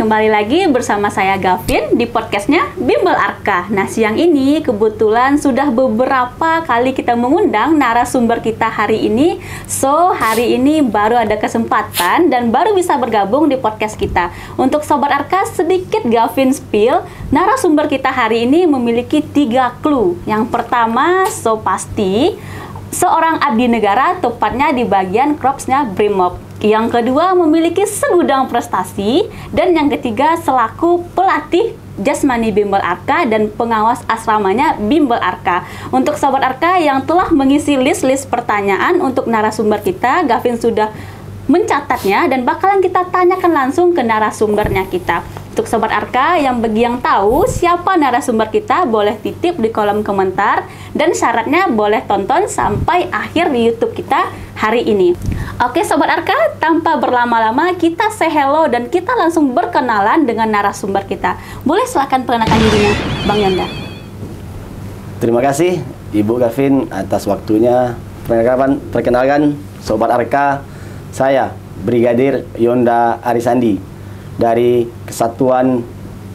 Kembali lagi bersama saya Gavin di podcastnya Bimbel Arka. Nah, siang ini kebetulan sudah beberapa kali kita mengundang narasumber kita hari ini. So, hari ini baru ada kesempatan dan baru bisa bergabung di podcast kita. Untuk Sobat Arka, sedikit Gavin spill, narasumber kita hari ini memiliki 3 clue. Yang pertama, so pasti seorang abdi negara, tepatnya di bagian korpsnya Brimob. Yang kedua, memiliki segudang prestasi. Dan yang ketiga, selaku pelatih jasmani Bimbel Arka dan pengawas asramanya Bimbel Arka. Untuk Sobat Arka yang telah mengisi list-list pertanyaan untuk narasumber kita, Gavin sudah mencatatnya dan bakalan kita tanyakan langsung ke narasumbernya kita. Untuk Sobat Arka yang bagi yang tahu siapa narasumber kita, boleh titip di kolom komentar dan syaratnya boleh tonton sampai akhir di YouTube kita hari ini. Oke Sobat Arka, tanpa berlama-lama kita say hello dan kita langsung berkenalan dengan narasumber kita. Boleh silakan perkenalkan dirinya, Bang Yonda. Terima kasih Ibu Gavin atas waktunya. Perkenalkan Sobat Arka, saya Brigadir Yonda Arisandi dari Kesatuan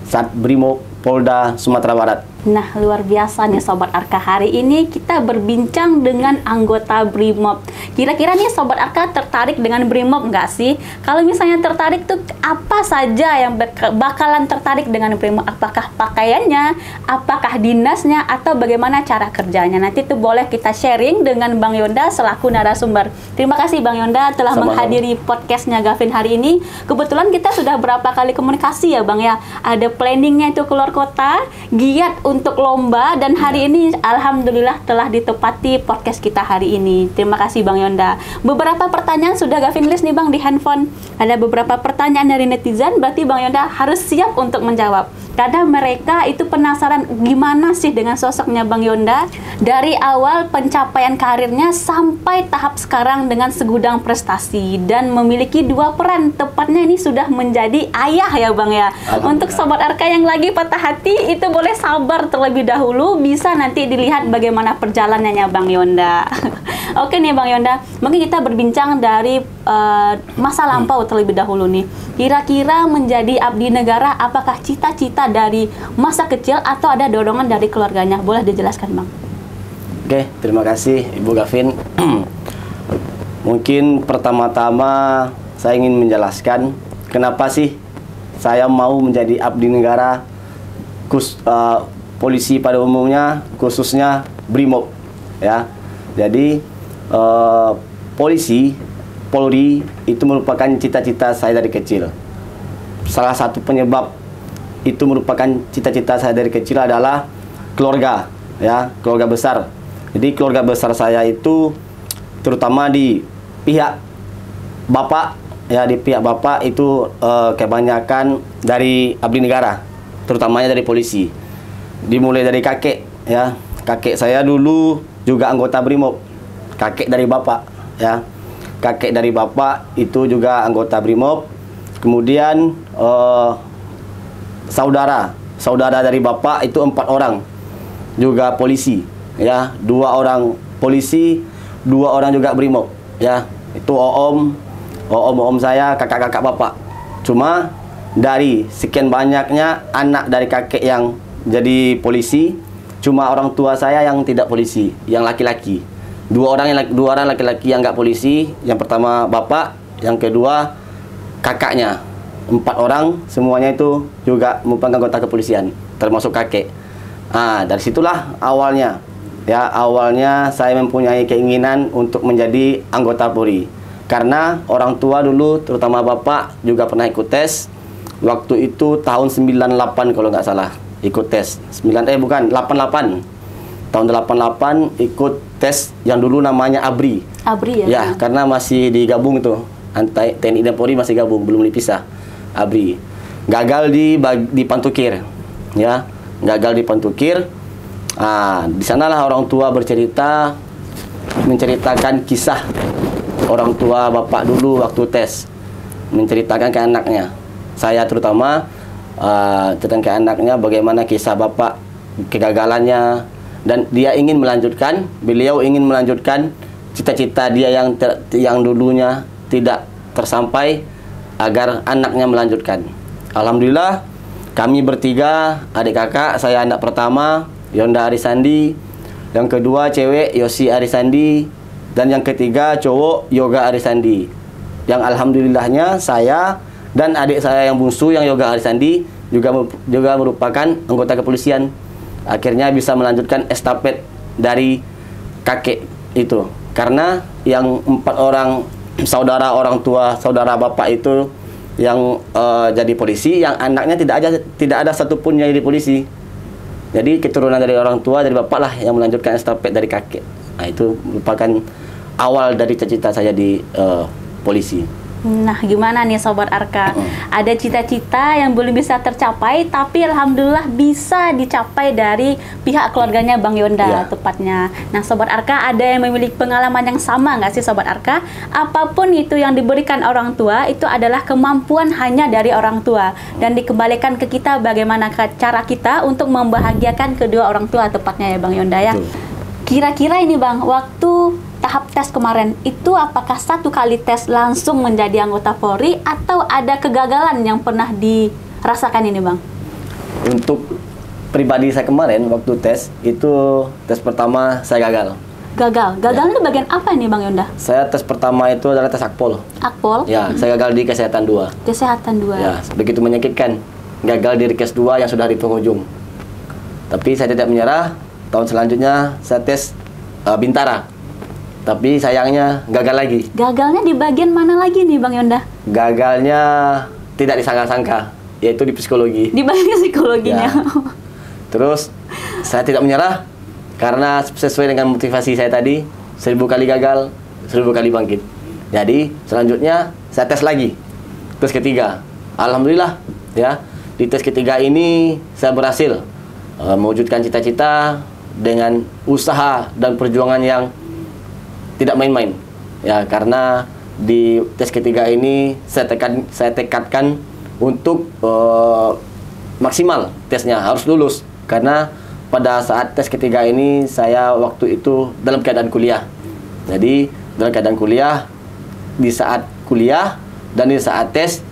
Sat Brimob Polda Sumatera Barat. Nah, luar biasa nih Sobat Arka. Hari ini kita berbincang dengan anggota Brimob. Kira-kira nih Sobat Arka tertarik dengan Brimob nggak sih? Kalau misalnya tertarik tuh apa saja yang bakalan tertarik dengan Brimob? Apakah pakaiannya, apakah dinasnya, atau bagaimana cara kerjanya? Nanti tuh boleh kita sharing dengan Bang Yonda selaku narasumber. Terima kasih Bang Yonda telah menghadiri podcastnya Gavin hari ini. Kebetulan kita sudah berapa kali komunikasi ya Bang ya. Ada planningnya itu keluar kota, giat untuk lomba, dan hari ini alhamdulillah telah ditepati podcast kita hari ini. Terima kasih Bang Yonda. Beberapa pertanyaan sudah Gavin list nih Bang di handphone. Ada beberapa pertanyaan dari netizen, berarti Bang Yonda harus siap untuk menjawab. Karena mereka itu penasaran gimana sih dengan sosoknya Bang Yonda dari awal pencapaian karirnya sampai tahap sekarang dengan segudang prestasi dan memiliki 2 peran. Tepatnya ini sudah menjadi ayah ya Bang ya. Untuk Sobat Arka yang lagi patah hati itu boleh sabar terlebih dahulu, bisa nanti dilihat bagaimana perjalanannya Bang Yonda. Oke nih Bang Yonda, mungkin kita berbincang dari masa lampau terlebih dahulu nih. Kira-kira menjadi abdi negara, apakah cita-cita dari masa kecil atau ada dorongan dari keluarganya? Boleh dijelaskan Bang? Oke, terima kasih Ibu Gavin. Mungkin pertama-tama saya ingin menjelaskan kenapa sih saya mau menjadi abdi negara, polisi pada umumnya, khususnya Brimob ya. Jadi Polri itu merupakan cita-cita saya dari kecil. Salah satu penyebab itu merupakan cita-cita saya dari kecil adalah keluarga ya, keluarga besar. Jadi keluarga besar saya itu terutama di pihak bapak ya, di pihak bapak itu kebanyakan dari abdi negara, terutamanya dari polisi. Dimulai dari kakek ya. Kakek saya dulu juga anggota Brimob. Kakek dari bapak ya. Kakek dari bapak itu juga anggota Brimob. Kemudian saudara dari bapak itu 4 orang juga polisi ya. 2 orang polisi, 2 orang juga Brimob ya. Itu om saya, kakak-kakak bapak. Cuma dari sekian banyaknya anak dari kakek yang jadi polisi, cuma orang tua saya yang tidak polisi, yang laki-laki. 2 orang laki-laki yang nggak polisi. Yang pertama bapak, yang kedua kakaknya. 4 orang semuanya itu juga merupakan anggota kepolisian, termasuk kakek. Dari situlah awalnya ya, awalnya saya mempunyai keinginan untuk menjadi anggota Polri. Karena orang tua dulu, terutama bapak, juga pernah ikut tes. Waktu itu tahun 98 kalau nggak salah ikut tes. 88. Tahun 88 ikut tes yang dulu namanya ABRI. ABRI ya? Ya, karena masih digabung itu. TNI dan Polri masih gabung, belum dipisah. ABRI. Gagal di Pantukir. Ya, gagal di Pantukir. Di sanalah orang tua menceritakan kisah orang tua bapak dulu waktu tes. Menceritakan ke anaknya. Saya terutama ceritakan ke anaknya bagaimana kisah bapak, kegagalannya, dan beliau ingin melanjutkan cita-cita dia yang dulunya tidak tersampai agar anaknya melanjutkan. Alhamdulillah kami bertiga, adik kakak, saya anak pertama, Yonda Arisandi, yang kedua cewek, Yosi Arisandi, dan yang ketiga cowok, Yoga Arisandi. Yang alhamdulillahnya saya dan adik saya yang bungsu, yang Yoga Arisandi, juga merupakan anggota kepolisian. Akhirnya bisa melanjutkan estafet dari kakek itu. Karena yang 4 orang saudara orang tua, saudara bapak itu yang jadi polisi, yang anaknya tidak ada satupun yang jadi polisi. Jadi keturunan dari orang tua, dari bapak lah yang melanjutkan estafet dari kakek. Nah, itu merupakan awal dari cita-cita saya di polisi. Nah, gimana nih Sobat Arka? Ada cita-cita yang belum bisa tercapai, tapi alhamdulillah bisa dicapai dari pihak keluarganya Bang Yonda, tepatnya. Nah, Sobat Arka, ada yang memiliki pengalaman yang sama nggak sih Sobat Arka? Apapun itu yang diberikan orang tua, itu adalah kemampuan hanya dari orang tua. Dan dikembalikan ke kita bagaimana cara kita untuk membahagiakan kedua orang tua, tepatnya ya Bang Yonda ya. Kira-kira ini Bang, waktu tahap tes kemarin itu apakah 1 kali tes langsung menjadi anggota Polri atau ada kegagalan yang pernah dirasakan ini Bang? Untuk pribadi saya kemarin waktu tes itu, tes pertama saya gagal. Gagalnya bagian apa ini Bang Yonda? Saya tes pertama itu adalah tes Akpol. Akpol? Ya, saya gagal di kesehatan 2. Kesehatan 2. Ya, begitu menyakitkan. Gagal di Rikes 2 yang sudah di penghujung. Tapi saya tidak menyerah. Tahun selanjutnya saya tes Bintara. Tapi sayangnya gagal lagi. Gagalnya di bagian mana lagi nih Bang Yonda? Gagalnya tidak disangka-sangka, yaitu di psikologi. Di bagian psikologinya. Ya. Terus saya tidak menyerah karena sesuai dengan motivasi saya tadi, 1000 kali gagal, 1000 kali bangkit. Jadi selanjutnya saya tes lagi, tes ketiga. Alhamdulillah ya, di tes ketiga ini saya berhasil mewujudkan cita-cita dengan usaha dan perjuangan yang tidak main-main ya, karena di tes ketiga ini saya tekadkan untuk maksimal tesnya, harus lulus. Karena pada saat tes ketiga ini saya waktu itu dalam keadaan kuliah. Jadi dalam keadaan kuliah, di saat kuliah dan di saat tes,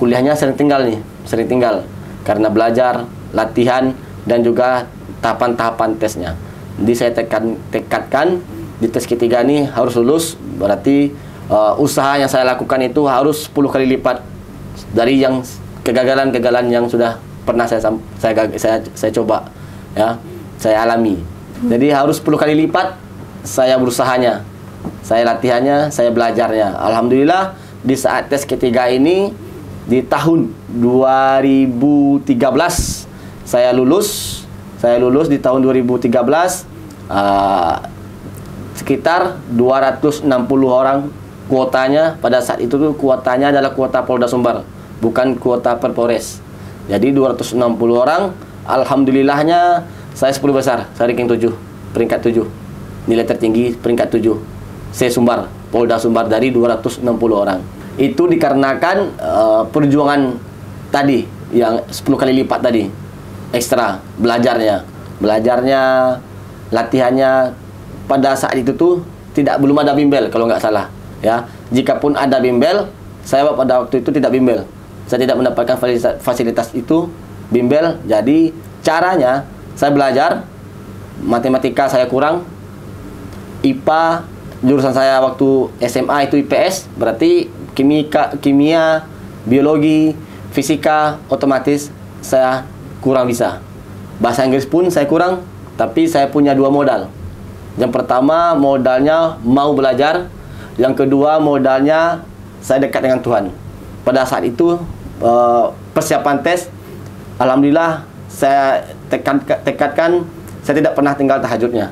kuliahnya sering tinggal karena belajar, latihan, dan juga tahapan-tahapan tesnya. Jadi saya tekadkan di tes ketiga ini harus lulus. Berarti usaha yang saya lakukan itu harus 10 kali lipat dari yang kegagalan yang sudah pernah saya coba ya, saya alami. Jadi harus 10 kali lipat saya berusahanya, saya latihannya, saya belajarnya. Alhamdulillah di saat tes ketiga ini di tahun 2013 saya lulus di tahun 2013. Sekitar 260 orang kuotanya. Pada saat itu tuh kuotanya adalah kuota Polda Sumbar, bukan kuota per Polres. Jadi 260 orang, alhamdulillahnya saya 10 besar, saya ranking 7, peringkat 7. Nilai tertinggi peringkat 7. Sumbar, Polda Sumbar dari 260 orang. Itu dikarenakan perjuangan tadi yang 10 kali lipat tadi. Ekstra belajarnya, latihannya. Pada saat itu tuh belum ada bimbel kalau nggak salah ya. Jikapun ada bimbel, saya pada waktu itu tidak bimbel. Saya tidak mendapatkan fasilitas itu bimbel. Jadi caranya saya belajar matematika, saya kurang. IPA, jurusan saya waktu SMA itu IPS, berarti kimia, biologi, fisika, otomatis saya kurang bisa. Bahasa Inggris pun saya kurang, tapi saya punya 2 modal. Yang pertama modalnya mau belajar, yang kedua modalnya saya dekat dengan Tuhan. Pada saat itu persiapan tes, alhamdulillah saya tekadkan saya tidak pernah tinggal tahajudnya.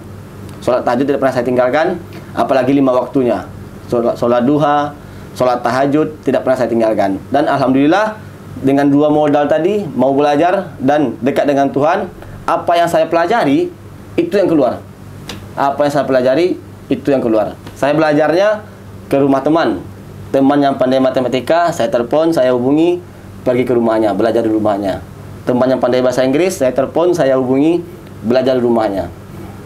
Sholat tahajud tidak pernah saya tinggalkan, apalagi 5 waktunya. Sholat duha, sholat tahajud tidak pernah saya tinggalkan. Dan alhamdulillah dengan 2 modal tadi, mau belajar dan dekat dengan Tuhan, apa yang saya pelajari itu yang keluar. Apa yang saya pelajari itu yang keluar. Saya belajarnya ke rumah teman yang pandai matematika, saya telepon, saya hubungi, pergi ke rumahnya, belajar di rumahnya. Teman yang pandai bahasa Inggris, saya telepon, saya hubungi, belajar di rumahnya.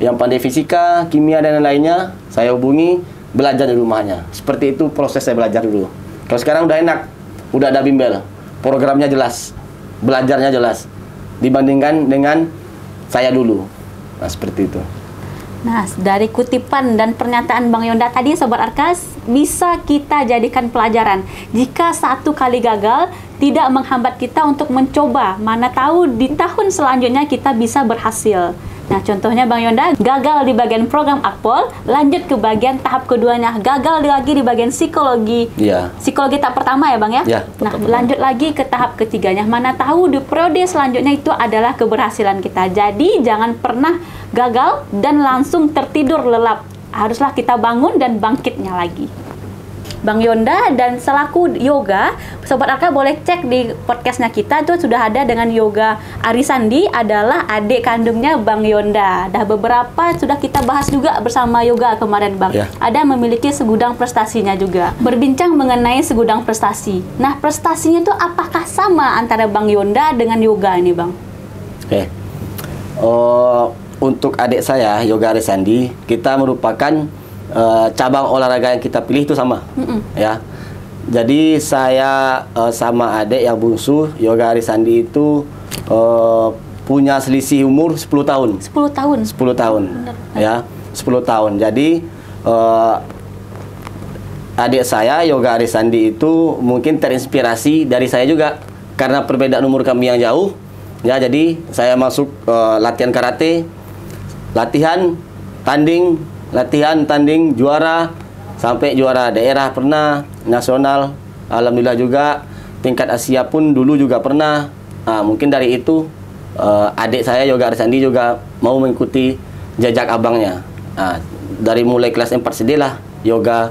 Yang pandai fisika, kimia, dan lainnya, saya hubungi, belajar di rumahnya. Seperti itu proses saya belajar dulu. Kalau sekarang udah enak, udah ada bimbel, programnya jelas, belajarnya jelas dibandingkan dengan saya dulu. Nah, seperti itu. Nah, dari kutipan dan pernyataan Bang Yonda tadi, Sobat Arkas, bisa kita jadikan pelajaran. Jika satu kali gagal, tidak menghambat kita untuk mencoba. Mana tahu di tahun selanjutnya kita bisa berhasil. Nah, contohnya Bang Yonda gagal di bagian program Akpol, lanjut ke bagian tahap keduanya, gagal lagi di bagian psikologi. Iya. Psikologi tahap pertama ya Bang ya? Ya, Nah, betul. lanjut lagi ke tahap ketiganya. Mana tahu di periode selanjutnya itu adalah keberhasilan kita. Jadi, jangan pernah gagal dan langsung tertidur lelap. Haruslah kita bangun dan bangkitnya lagi. Bang Yonda dan selaku yoga, Sobat Arka boleh cek di podcastnya kita itu sudah ada dengan Yoga Arisandi, adalah adik kandungnya Bang Yonda. Dah beberapa sudah kita bahas juga bersama Yoga kemarin Bang. Ya. Ada memiliki segudang prestasinya juga. Berbincang mengenai segudang prestasi. Nah, prestasinya itu apakah sama antara Bang Yonda dengan Yoga ini Bang? Oke. Untuk adik saya, Yoga Arisandi, kita merupakan cabang olahraga yang kita pilih itu sama. Ya. Jadi saya sama adik yang bungsu, Yoga Arisandi itu punya selisih umur 10 tahun. 10 tahun. 10 tahun. Benar. Ya, 10 tahun. Jadi adik saya, Yoga Arisandi itu mungkin terinspirasi dari saya juga karena perbedaan umur kami yang jauh. Ya, jadi saya masuk latihan karate, latihan tanding, juara, sampai juara daerah pernah, nasional, alhamdulillah juga, tingkat Asia pun dulu juga pernah. Nah, mungkin dari itu adik saya Yoga Arisandi juga mau mengikuti jejak abangnya. Nah, dari mulai kelas 4 SD lah yoga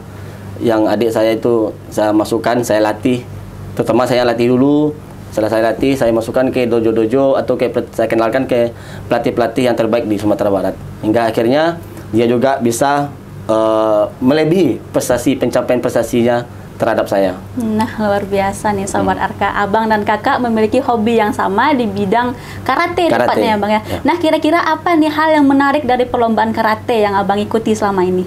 yang adik saya itu saya masukkan, saya latih. Terutama saya latih dulu. Setelah saya latih, saya masukkan ke dojo-dojo atau saya kenalkan ke pelatih-pelatih yang terbaik di Sumatera Barat. Hingga akhirnya dia juga bisa melebihi pencapaian prestasinya terhadap saya. Nah, luar biasa nih Sobat Arka. Abang dan kakak memiliki hobi yang sama di bidang karate tepatnya ya Bang ya. Nah, kira-kira apa nih hal yang menarik dari perlombaan karate yang Abang ikuti selama ini?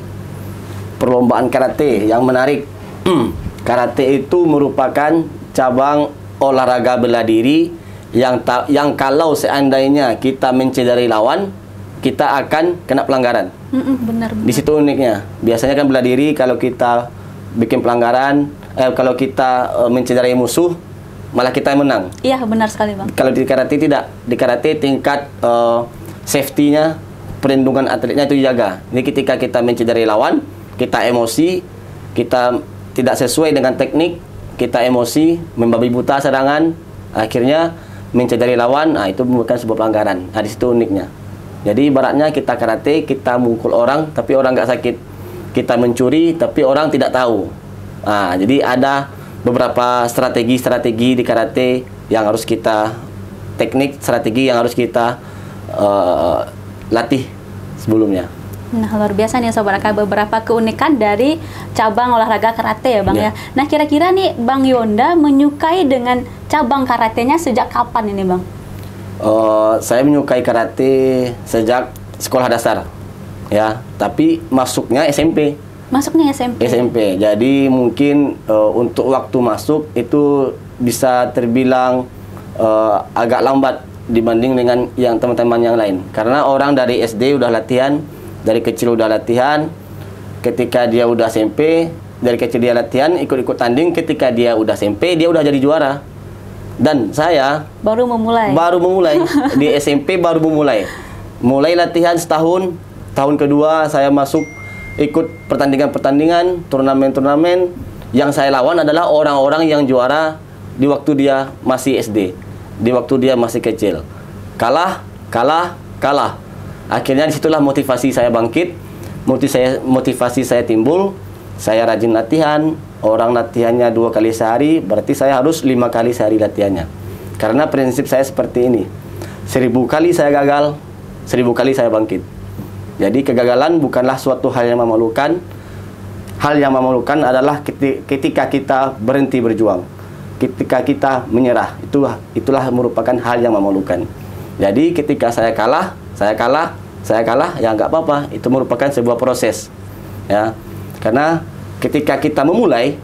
Perlombaan karate yang menarik. Karate itu merupakan cabang olahraga bela diri yang kalau seandainya kita mencederai lawan, kita akan kena pelanggaran. Benar. Di situ uniknya. Biasanya kan bela diri kalau kita bikin pelanggaran, kalau kita mencederai musuh, malah kita yang menang. Iya, benar sekali Bang. Kalau di karate tidak. Di karate tingkat safety-nya, perlindungan atletnya itu dijaga. Ini ketika kita mencederai lawan, kita emosi, kita tidak sesuai dengan teknik, kita emosi, membabi buta serangan, akhirnya mencederai lawan, nah itu bukan sebuah pelanggaran. Nah, di situ uniknya. Jadi ibaratnya kita karate, kita mukul orang, tapi orang nggak sakit. Kita mencuri, tapi orang tidak tahu. Nah, jadi ada beberapa strategi-strategi di karate yang harus kita, strategi yang harus kita latih sebelumnya. Nah, luar biasa nih Sobat Arka, beberapa keunikan dari cabang olahraga karate ya Bang ya. Nah, kira-kira nih Bang Yonda menyukai dengan cabang karatenya sejak kapan ini Bang? Saya menyukai karate sejak sekolah dasar, ya. Tapi masuknya SMP. Masuknya SMP. SMP. Jadi mungkin untuk waktu masuk itu bisa terbilang agak lambat dibanding dengan yang teman-teman yang lain. Karena orang dari SD udah latihan, dari kecil udah latihan. Ketika dia udah SMP, dari kecil dia latihan, ikut-ikut tanding. Ketika dia udah SMP, dia udah jadi juara. Dan saya baru memulai di SMP, baru mulai latihan setahun. Tahun kedua saya masuk ikut pertandingan-pertandingan, turnamen-turnamen. Yang saya lawan adalah orang-orang yang juara di waktu dia masih SD, di waktu dia masih kecil. Kalah. Akhirnya disitulah motivasi saya bangkit, motivasi saya timbul. Saya rajin latihan. Orang latihannya 2 kali sehari, berarti saya harus 5 kali sehari latihannya. Karena prinsip saya seperti ini, 1000 kali saya gagal, 1000 kali saya bangkit. Jadi kegagalan bukanlah suatu hal yang memalukan. Hal yang memalukan adalah ketika kita berhenti berjuang, ketika kita menyerah. Itulah merupakan hal yang memalukan. Jadi ketika saya kalah, ya nggak apa-apa. Itu merupakan sebuah proses, ya. Karena ketika kita memulai,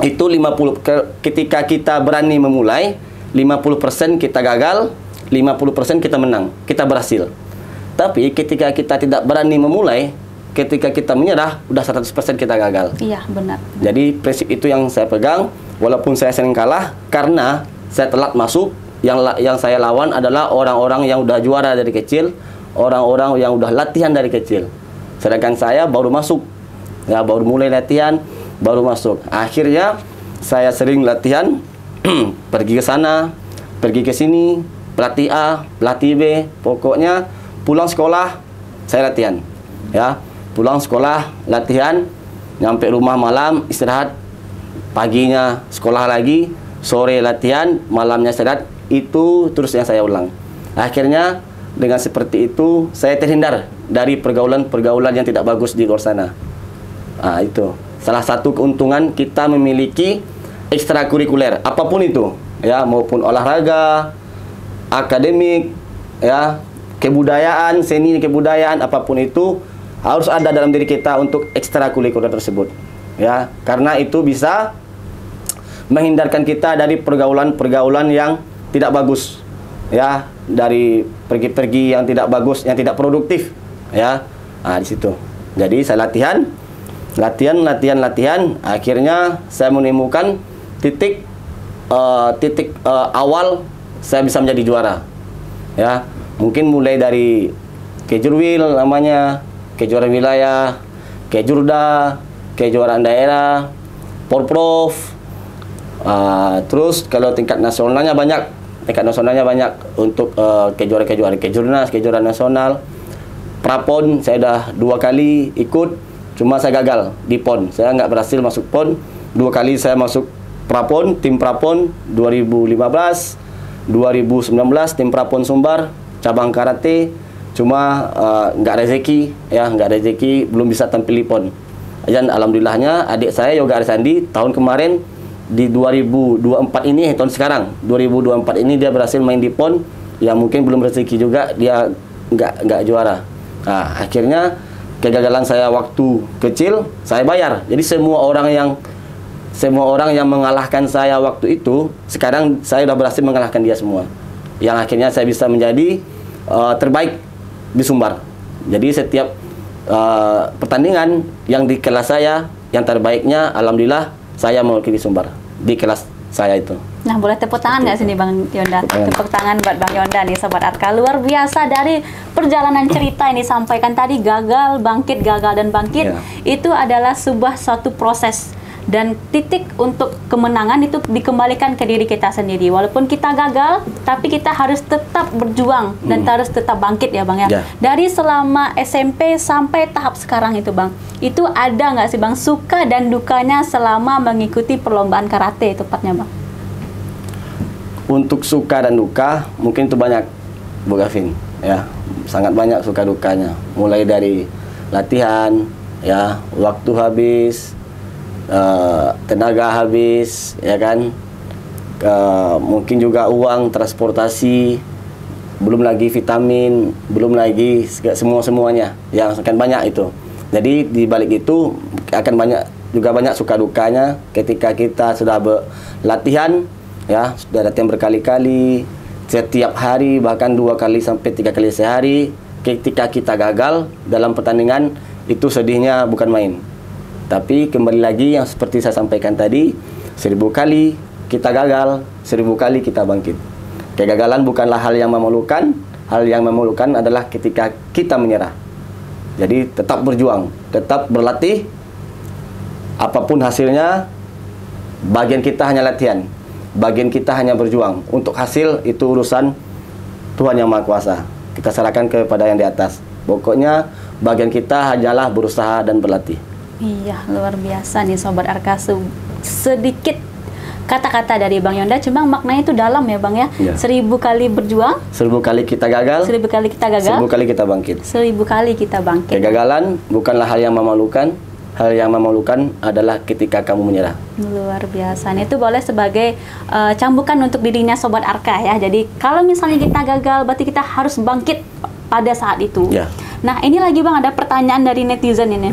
itu 50 ketika kita berani memulai, 50% kita gagal, 50% kita menang, kita berhasil. Tapi ketika kita tidak berani memulai, ketika kita menyerah, udah 100% kita gagal. Iya, benar. Jadi prinsip itu yang saya pegang, walaupun saya sering kalah karena saya telat masuk, yang saya lawan adalah orang-orang yang udah juara dari kecil, orang-orang yang udah latihan dari kecil. Sedangkan saya baru masuk. Ya, baru mulai latihan, baru masuk. Akhirnya saya sering latihan, pergi ke sana, pergi ke sini, pelatih A, pelatih B, pokoknya pulang sekolah saya latihan. Ya, pulang sekolah latihan, nyampe rumah malam istirahat, paginya sekolah lagi, sore latihan, malamnya istirahat. Itu terus yang saya ulang. Akhirnya dengan seperti itu saya terhindar dari pergaulan-pergaulan yang tidak bagus di luar sana. Nah, itu salah satu keuntungan kita memiliki ekstrakurikuler apapun itu, ya, maupun olahraga, akademik, ya, kebudayaan, seni kebudayaan, apapun itu harus ada dalam diri kita untuk ekstrakurikuler tersebut, ya, karena itu bisa menghindarkan kita dari pergaulan-pergaulan yang tidak bagus, ya, dari pergi-pergi yang tidak bagus, yang tidak produktif, ya. Nah, di situ. Jadi saya latihan, akhirnya saya menemukan titik awal saya bisa menjadi juara. Ya, mungkin mulai dari Kejurwil namanya, kejuaraan wilayah, Kejurda, kejuaraan daerah, Porprov. Terus kalau tingkat nasionalnya banyak. Untuk kejuaraan Kejurnas, kejuaraan nasional. Prapon saya udah 2 kali ikut, cuma saya gagal di PON. Saya nggak berhasil masuk PON. 2 kali saya masuk Prapon, tim Prapon 2015, 2019 tim Prapon Sumbar, cabang karate. Cuma nggak rezeki, ya, nggak rezeki, belum bisa tampil di PON. Dan alhamdulillahnya adik saya Yoga Arisandi tahun kemarin di 2024 ini, tahun sekarang 2024 ini dia berhasil main di PON. Ya mungkin belum rezeki juga, dia nggak juara. Nah, akhirnya kegagalan saya waktu kecil saya bayar. Jadi semua orang yang mengalahkan saya waktu itu, sekarang saya sudah berhasil mengalahkan dia semua. Yang akhirnya saya bisa menjadi terbaik di Sumbar. Jadi setiap pertandingan yang di kelas saya, yang terbaiknya alhamdulillah saya mewakili Sumbar di kelas saya itu. Nah, boleh tepuk tangan nggak sini Bang Yonda? Tepuk tangan buat Bang Yonda nih, Sobat Arka. Luar biasa dari perjalanan cerita yang disampaikan tadi, gagal, bangkit, gagal, dan bangkit. Yeah. Itu adalah suatu proses. Dan titik untuk kemenangan itu dikembalikan ke diri kita sendiri. Walaupun kita gagal, tapi kita harus tetap berjuang dan harus tetap bangkit ya Bang ya. Yeah. Dari selama SMP sampai tahap sekarang itu Bang, itu ada nggak sih Bang suka dan dukanya selama mengikuti perlombaan karate tepatnya Bang? Untuk suka dan duka mungkin itu banyak, Bu Gavin, ya, sangat banyak suka dukanya. Mulai dari latihan, ya, waktu habis, tenaga habis, ya kan, mungkin juga uang transportasi, belum lagi vitamin, belum lagi semuanya, yang akan banyak itu. Jadi di balik itu akan banyak suka dukanya ketika kita sudah berlatihan, ya, sudah latihan berkali-kali, setiap hari, bahkan 2 kali sampai 3 kali sehari. Ketika kita gagal dalam pertandingan, itu sedihnya bukan main. Tapi kembali lagi yang seperti saya sampaikan tadi, 1000 kali kita gagal, 1000 kali kita bangkit. Kegagalan bukanlah hal yang memalukan. Hal yang memalukan adalah ketika kita menyerah. Jadi tetap berjuang, tetap berlatih. Apapun hasilnya, bagian kita hanya latihan. Bagian kita hanya berjuang. Untuk hasil itu urusan Tuhan Yang Maha Kuasa. Kita serahkan kepada yang di atas. Pokoknya bagian kita hanyalah berusaha dan berlatih. Iya, luar biasa nih Sobat Arka. Sedikit kata-kata dari Bang Yonda, cuma maknanya itu dalam ya Bang ya. Ya. 1000 kali berjuang, 1000 kali kita gagal, 1000 kali kita gagal, 1000 kali kita bangkit. 1000 kali kita bangkit. Kegagalan bukanlah hal yang memalukan. Hal yang memalukan adalah ketika kamu menyerah. Luar biasa. Nih, itu boleh sebagai cambukan untuk dirinya Sobat Arka ya. Jadi kalau misalnya kita gagal, berarti kita harus bangkit pada saat itu. Ya. Nah, ini lagi Bang, ada pertanyaan dari netizen ini.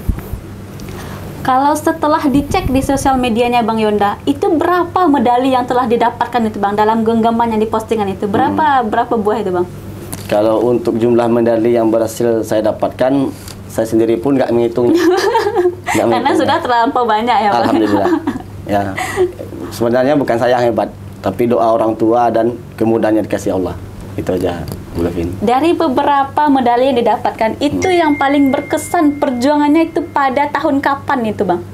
Kalau setelah dicek di sosial medianya Bang Yonda, itu berapa medali yang telah didapatkan itu Bang dalam genggaman yang dipostingan itu? Berapa buah itu Bang? Kalau untuk jumlah medali yang berhasil saya dapatkan, saya sendiri pun nggak menghitung. Karena sudah terlampau banyak ya Bang? Alhamdulillah. Ya, sebenarnya bukan saya yang hebat, tapi doa orang tua dan kemudahan yang dikasih Allah. Itu aja, Bu Levin. Dari beberapa medali yang didapatkan, itu yang paling berkesan perjuangannya itu pada tahun kapan itu Bang?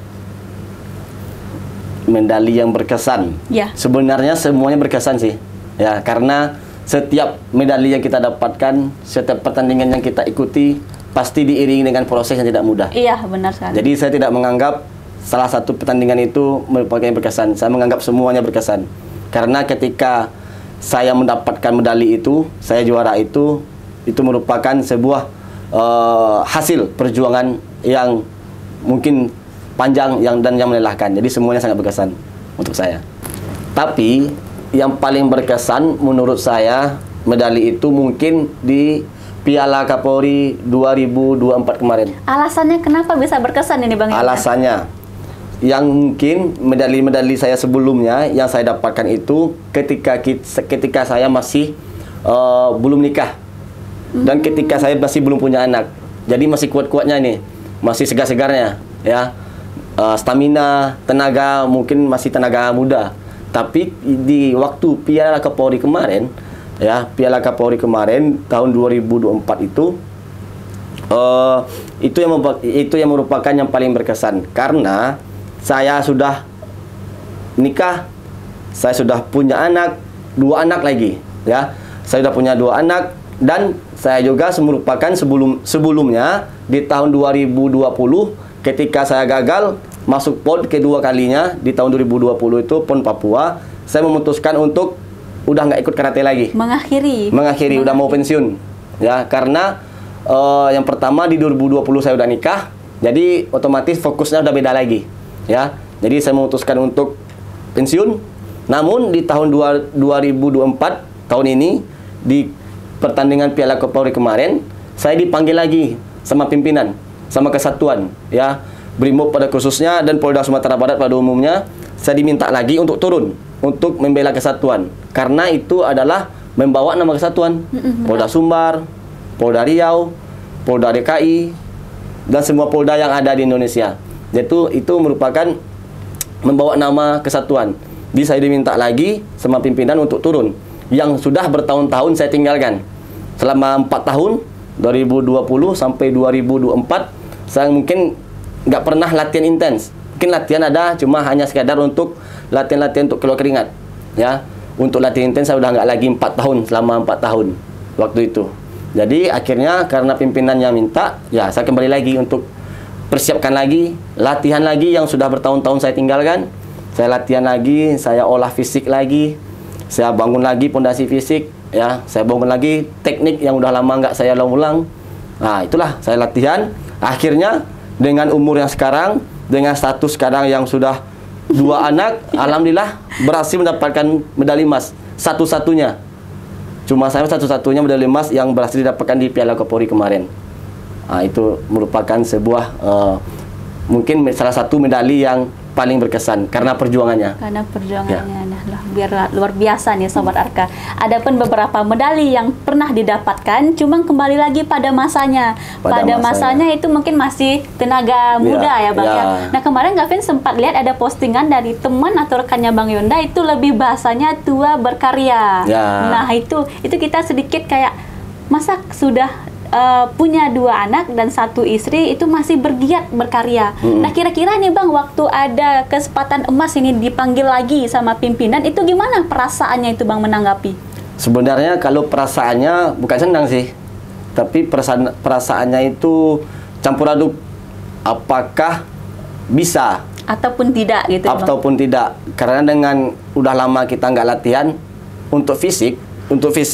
Medali yang berkesan? Ya. Sebenarnya semuanya berkesan sih. Ya, karena setiap medali yang kita dapatkan, setiap pertandingan yang kita ikuti, pasti diiringi dengan proses yang tidak mudah. Iya, benar sekali. Jadi saya tidak menganggap salah satu pertandingan itu merupakan yang berkesan. Saya menganggap semuanya berkesan. Karena ketika saya mendapatkan medali itu, saya juara itu merupakan sebuah hasil perjuangan yang mungkin panjang dan yang melelahkan. Jadi semuanya sangat berkesan untuk saya. Tapi yang paling berkesan menurut saya medali itu mungkin di Piala Kapolri 2024 kemarin. Alasannya kenapa bisa berkesan ini Bang? Alasannya, yang mungkin medali-medali saya sebelumnya yang saya dapatkan itu ketika saya masih belum nikah dan ketika saya masih belum punya anak. Jadi masih kuat-kuatnya nih, masih segar-segarnya, ya, stamina, tenaga mungkin masih tenaga muda. Tapi di waktu Piala Kapolri kemarin, ya, Piala Kapolri kemarin tahun 2024 itu yang merupakan yang paling berkesan karena saya sudah nikah, saya sudah punya anak, 2 anak lagi, ya. Saya sudah punya 2 anak dan saya juga merupakan sebelumnya di tahun 2020 ketika saya gagal masuk PON kedua kalinya di tahun 2020 itu PON Papua, saya memutuskan untuk udah nggak ikut karate lagi. Mengakhiri, udah mau pensiun. Ya, karena yang pertama di 2020 saya udah nikah, jadi otomatis fokusnya udah beda lagi. Ya, jadi saya memutuskan untuk pensiun. Namun di tahun 2024 tahun ini di pertandingan Piala Kapolri kemarin, saya dipanggil lagi sama pimpinan, sama kesatuan, ya, Brimob pada khususnya dan Polda Sumatera Barat pada umumnya. Saya diminta lagi untuk turun untuk membela kesatuan karena itu adalah membawa nama kesatuan. Polda Sumbar, Polda Riau, Polda DKI dan semua polda yang ada di Indonesia. Itu merupakan membawa nama kesatuan. Jadi saya diminta lagi sama pimpinan untuk turun yang sudah bertahun-tahun saya tinggalkan. Selama 4 tahun 2020 sampai 2024 saya mungkin nggak pernah latihan intens. Mungkin latihan ada, cuma hanya sekadar untuk latihan-latihan untuk keluar keringat, ya. Untuk latihan intens saya udah nggak lagi 4 tahun, selama 4 tahun waktu itu. Jadi akhirnya karena pimpinannya minta, ya saya kembali lagi untuk persiapkan lagi, latihan lagi yang sudah bertahun-tahun saya tinggalkan. Saya latihan lagi, saya olah fisik lagi, saya bangun lagi pondasi fisik, ya. Saya bangun lagi teknik yang udah lama nggak saya ulang. Nah, itulah saya latihan. Akhirnya dengan umur yang sekarang, dengan status sekarang yang sudah 2 anak, alhamdulillah berhasil mendapatkan medali emas. Satu-satunya. Cuma saya satu-satunya medali emas yang berhasil didapatkan di Piala Kapolri kemarin. Nah, itu merupakan sebuah mungkin salah satu medali yang paling berkesan karena perjuangannya. Ya. Nah, biar luar biasa nih Sobat Arka. Adapun beberapa medali yang pernah didapatkan, cuma kembali lagi pada masanya. Pada masanya itu mungkin masih tenaga muda ya Bang ya. Nah, kemarin Gavin sempat lihat ada postingan dari teman atau rekannya Bang Yonda itu lebih bahasanya tua berkarya. Nah, itu kita sedikit kayak masa sudah punya 2 anak dan 1 istri itu masih bergiat berkarya. Nah, kira-kira nih Bang, waktu ada kesempatan emas ini dipanggil lagi sama pimpinan, itu gimana perasaannya itu Bang menanggapi? Sebenarnya kalau perasaannya bukan senang sih, tapi perasaannya itu campur aduk. Apakah bisa ataupun tidak gitu? Ataupun tidak, karena dengan udah lama kita nggak latihan untuk fisik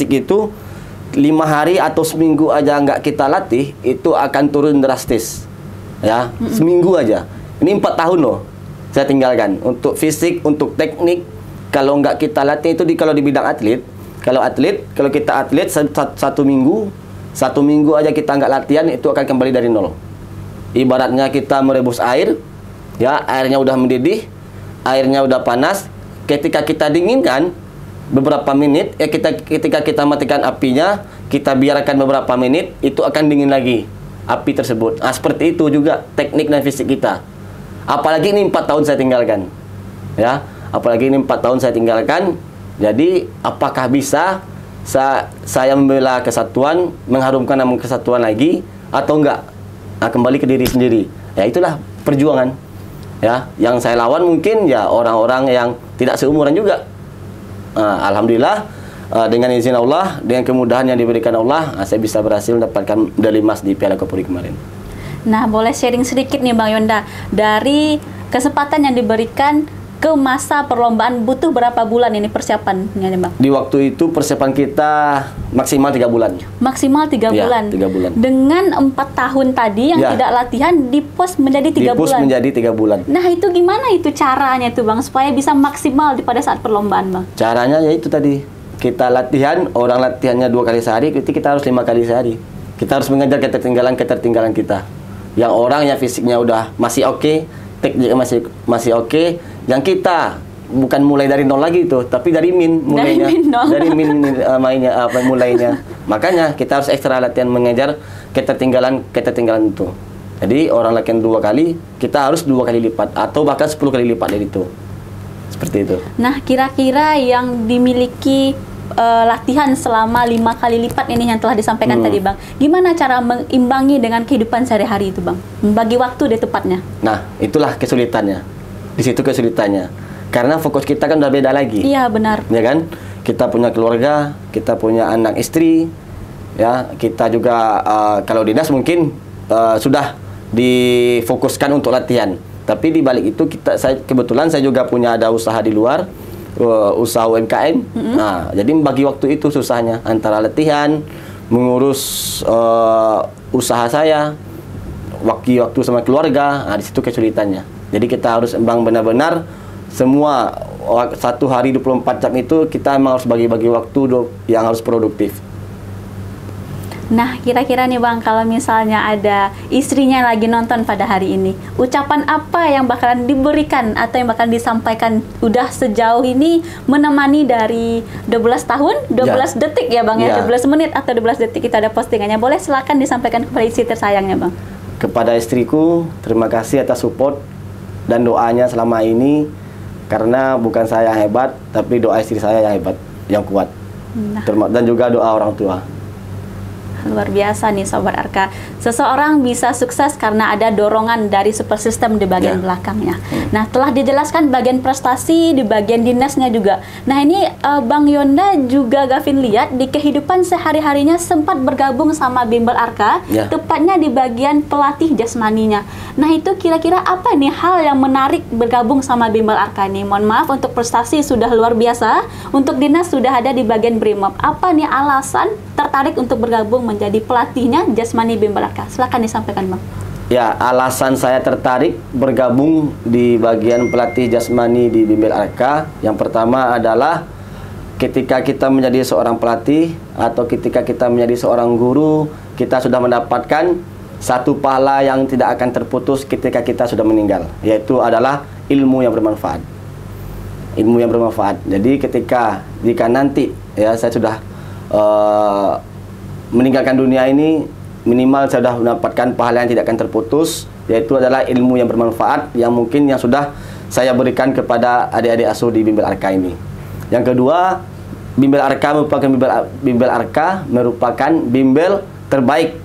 itu 5 hari atau seminggu aja nggak kita latih itu akan turun drastis, ya. Seminggu aja. Ini 4 tahun loh saya tinggalkan untuk fisik, untuk teknik. Kalau nggak kita latih itu kalau di bidang atlet, kalau kita atlet satu minggu aja kita nggak latihan itu akan kembali dari nol. Ibaratnya kita merebus air, Ya, airnya udah mendidih, airnya udah panas. Ketika kita dinginkan beberapa menit, ketika kita matikan apinya, kita biarkan beberapa menit, itu akan dingin lagi api tersebut. Nah, seperti itu juga teknik dan fisik kita. Apalagi ini 4 tahun saya tinggalkan. Ya, apalagi ini 4 tahun saya tinggalkan. Jadi, apakah bisa saya membela kesatuan, mengharumkan nama kesatuan lagi atau enggak? Nah, kembali ke diri sendiri. Ya, itulah perjuangan. Ya, yang saya lawan mungkin ya orang-orang yang tidak seumuran juga. Alhamdulillah, dengan izin Allah, dengan kemudahan yang diberikan Allah, saya bisa berhasil mendapatkan medali emas di Piala Kapolri kemarin. Nah, boleh sharing sedikit nih Bang Yonda, dari kesempatan yang diberikan ke masa perlombaan butuh berapa bulan ini persiapannya nih Bang? Di waktu itu persiapan kita maksimal 3 bulan. Maksimal 3 Ya, bulan. 3 bulan. Dengan 4 tahun tadi yang Ya. tidak latihan dipos menjadi 3 Dipus bulan. menjadi 3 bulan. Nah, itu gimana itu caranya tuh Bang supaya bisa maksimal pada saat perlombaan Bang? Caranya yaitu tadi, kita latihan, orang latihannya 2 kali sehari, kita harus 5 kali sehari. Kita harus mengejar ketertinggalan kita. Yang orang yang fisiknya udah masih oke, tekniknya masih oke, yang kita bukan mulai dari nol lagi itu, tapi dari mulainya. Dari mulainya. Makanya kita harus ekstra latihan mengejar ketertinggalan itu. Jadi orang latihan 2 kali, kita harus 2 kali lipat atau bahkan 10 kali lipat dari itu. Seperti itu. Nah, kira-kira yang dimiliki latihan selama 5 kali lipat ini yang telah disampaikan tadi Bang, gimana cara mengimbangi dengan kehidupan sehari-hari itu Bang? Membagi waktu deh tepatnya. Nah, itulah kesulitannya. Di situ kesulitannya. Karena fokus kita kan udah beda lagi. Iya, benar. Ya kan? Kita punya keluarga, kita punya anak istri, ya, kita juga kalau dinas mungkin sudah difokuskan untuk latihan. Tapi di balik itu kebetulan saya juga punya ada usaha di luar, usaha UMKM. Nah, jadi membagi waktu itu susahnya antara latihan, mengurus usaha saya, waktu sama keluarga. Nah, di situ kesulitannya. Jadi kita harus benar-benar semua 1 hari 24 jam itu kita emang harus bagi-bagi waktu yang harus produktif. Nah, kira-kira nih Bang, kalau misalnya ada istrinya lagi nonton pada hari ini, ucapan apa yang bakalan diberikan atau yang bakalan disampaikan udah sejauh ini menemani dari 12 tahun, 12 detik ya Bang ya, 12 menit atau 12 detik kita ada postingannya. Boleh silakan disampaikan kepada istri tersayangnya Bang. Kepada istriku, terima kasih atas support dan doanya selama ini, karena bukan saya yang hebat, tapi doa istri saya yang hebat, yang kuat. Dan juga doa orang tua. Luar biasa nih Sobat Arka. Seseorang bisa sukses karena ada dorongan dari support system di bagian belakangnya. Nah, telah dijelaskan bagian prestasi di bagian dinasnya juga. Nah, ini Bang Yonda juga Gavin lihat di kehidupan sehari-harinya sempat bergabung sama Bimbel Arka, tepatnya di bagian pelatih jasmaninya. Nah, itu kira-kira apa nih hal yang menarik bergabung sama Bimbel Arka nih? Mohon maaf, untuk prestasi sudah luar biasa, untuk dinas sudah ada di bagian Brimob. Apa nih alasan tertarik untuk bergabung menjadi pelatihnya jasmani Bimbel Arka? Silakan disampaikan Bang. Ya, alasan saya tertarik bergabung di bagian pelatih jasmani di Bimbel Arka, yang pertama adalah ketika kita menjadi seorang pelatih atau ketika kita menjadi seorang guru, kita sudah mendapatkan satu pahala yang tidak akan terputus ketika kita sudah meninggal, yaitu adalah ilmu yang bermanfaat. Ilmu yang bermanfaat. Jadi jika nanti ya saya sudah meninggalkan dunia ini, minimal saya sudah mendapatkan pahala yang tidak akan terputus, yaitu adalah ilmu yang bermanfaat yang mungkin yang sudah saya berikan kepada adik-adik asuh di Bimbel Arka ini. Yang kedua, Bimbel Arka merupakan bimbel terbaik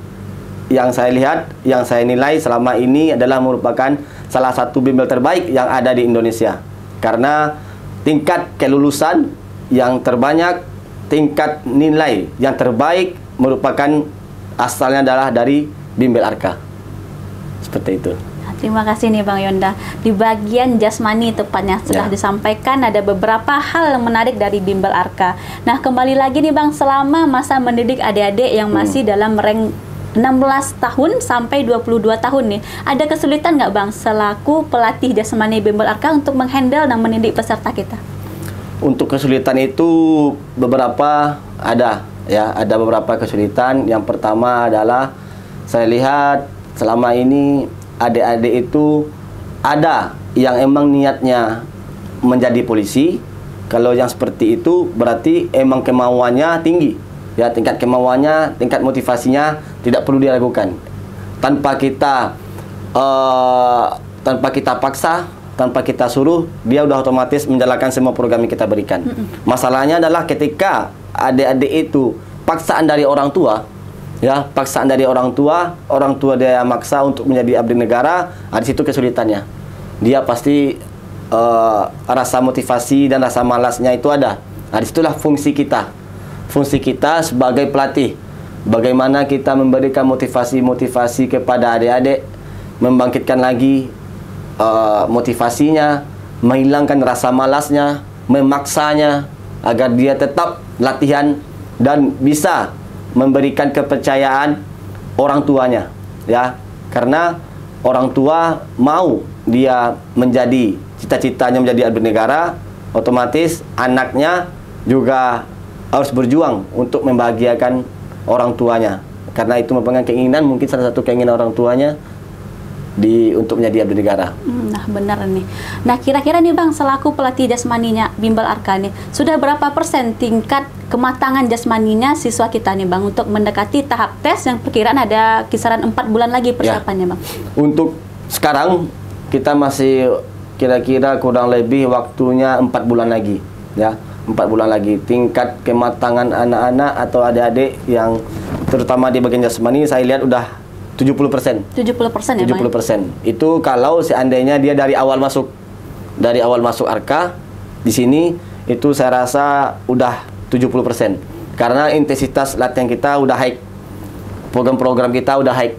yang saya lihat, yang saya nilai selama ini adalah merupakan salah satu bimbel terbaik yang ada di Indonesia. Karena tingkat kelulusan yang terbanyak, tingkat nilai yang terbaik merupakan asalnya adalah dari Bimbel Arka. Seperti itu. Terima kasih nih Bang Yonda. Di bagian jasmani tepatnya sudah disampaikan ada beberapa hal yang menarik dari Bimbel Arka. Nah, kembali lagi nih Bang, selama masa mendidik adik-adik yang masih dalam rank 16 tahun sampai 22 tahun nih, ada kesulitan nggak Bang selaku pelatih jasmani Bimbel Arka untuk menghandle dan mendidik peserta kita? Untuk kesulitan itu beberapa ada. Ya, ada beberapa kesulitan. Yang pertama adalah saya lihat selama ini adik-adik itu ada yang emang niatnya menjadi polisi. Kalau yang seperti itu berarti emang kemauannya tinggi. Ya, tingkat kemauannya, tingkat motivasinya tidak perlu diragukan. Tanpa kita paksa, tanpa kita suruh, dia udah otomatis menjalankan semua program yang kita berikan. Masalahnya adalah ketika adik-adik itu paksaan dari orang tua, ya, paksaan dari orang tua dia maksa untuk menjadi abdi negara, di situ kesulitannya. Dia pasti rasa motivasi dan rasa malasnya itu ada. Disitulah fungsi kita sebagai pelatih. Bagaimana kita memberikan motivasi kepada adik-adik, membangkitkan lagi motivasinya, menghilangkan rasa malasnya, memaksanya agar dia tetap latihan dan bisa memberikan kepercayaan orang tuanya, ya. Karena orang tua mau dia menjadi cita-citanya menjadi abdi negara, otomatis anaknya juga harus berjuang untuk membahagiakan orang tuanya. Karena itu merupakan keinginan, mungkin salah satu keinginan orang tuanya untuk menjadi abdi negara. Nah, benar nih. Nah, kira-kira nih Bang, selaku pelatih jasmaninya Bimbel Arka nih, sudah berapa persen tingkat kematangan jasmaninya siswa kita nih Bang untuk mendekati tahap tes yang perkiraan ada kisaran 4 bulan lagi persiapannya, Bang? Untuk sekarang kita masih kira-kira kurang lebih waktunya 4 bulan lagi, ya. 4 bulan lagi. Tingkat kematangan anak-anak atau adik-adik yang terutama di bagian jasmani saya lihat udah 70%. 70% ya, 70%. Itu kalau seandainya dia dari awal masuk Arka di sini, itu saya rasa udah 70%. Karena intensitas latihan kita udah high. Program-program kita udah high.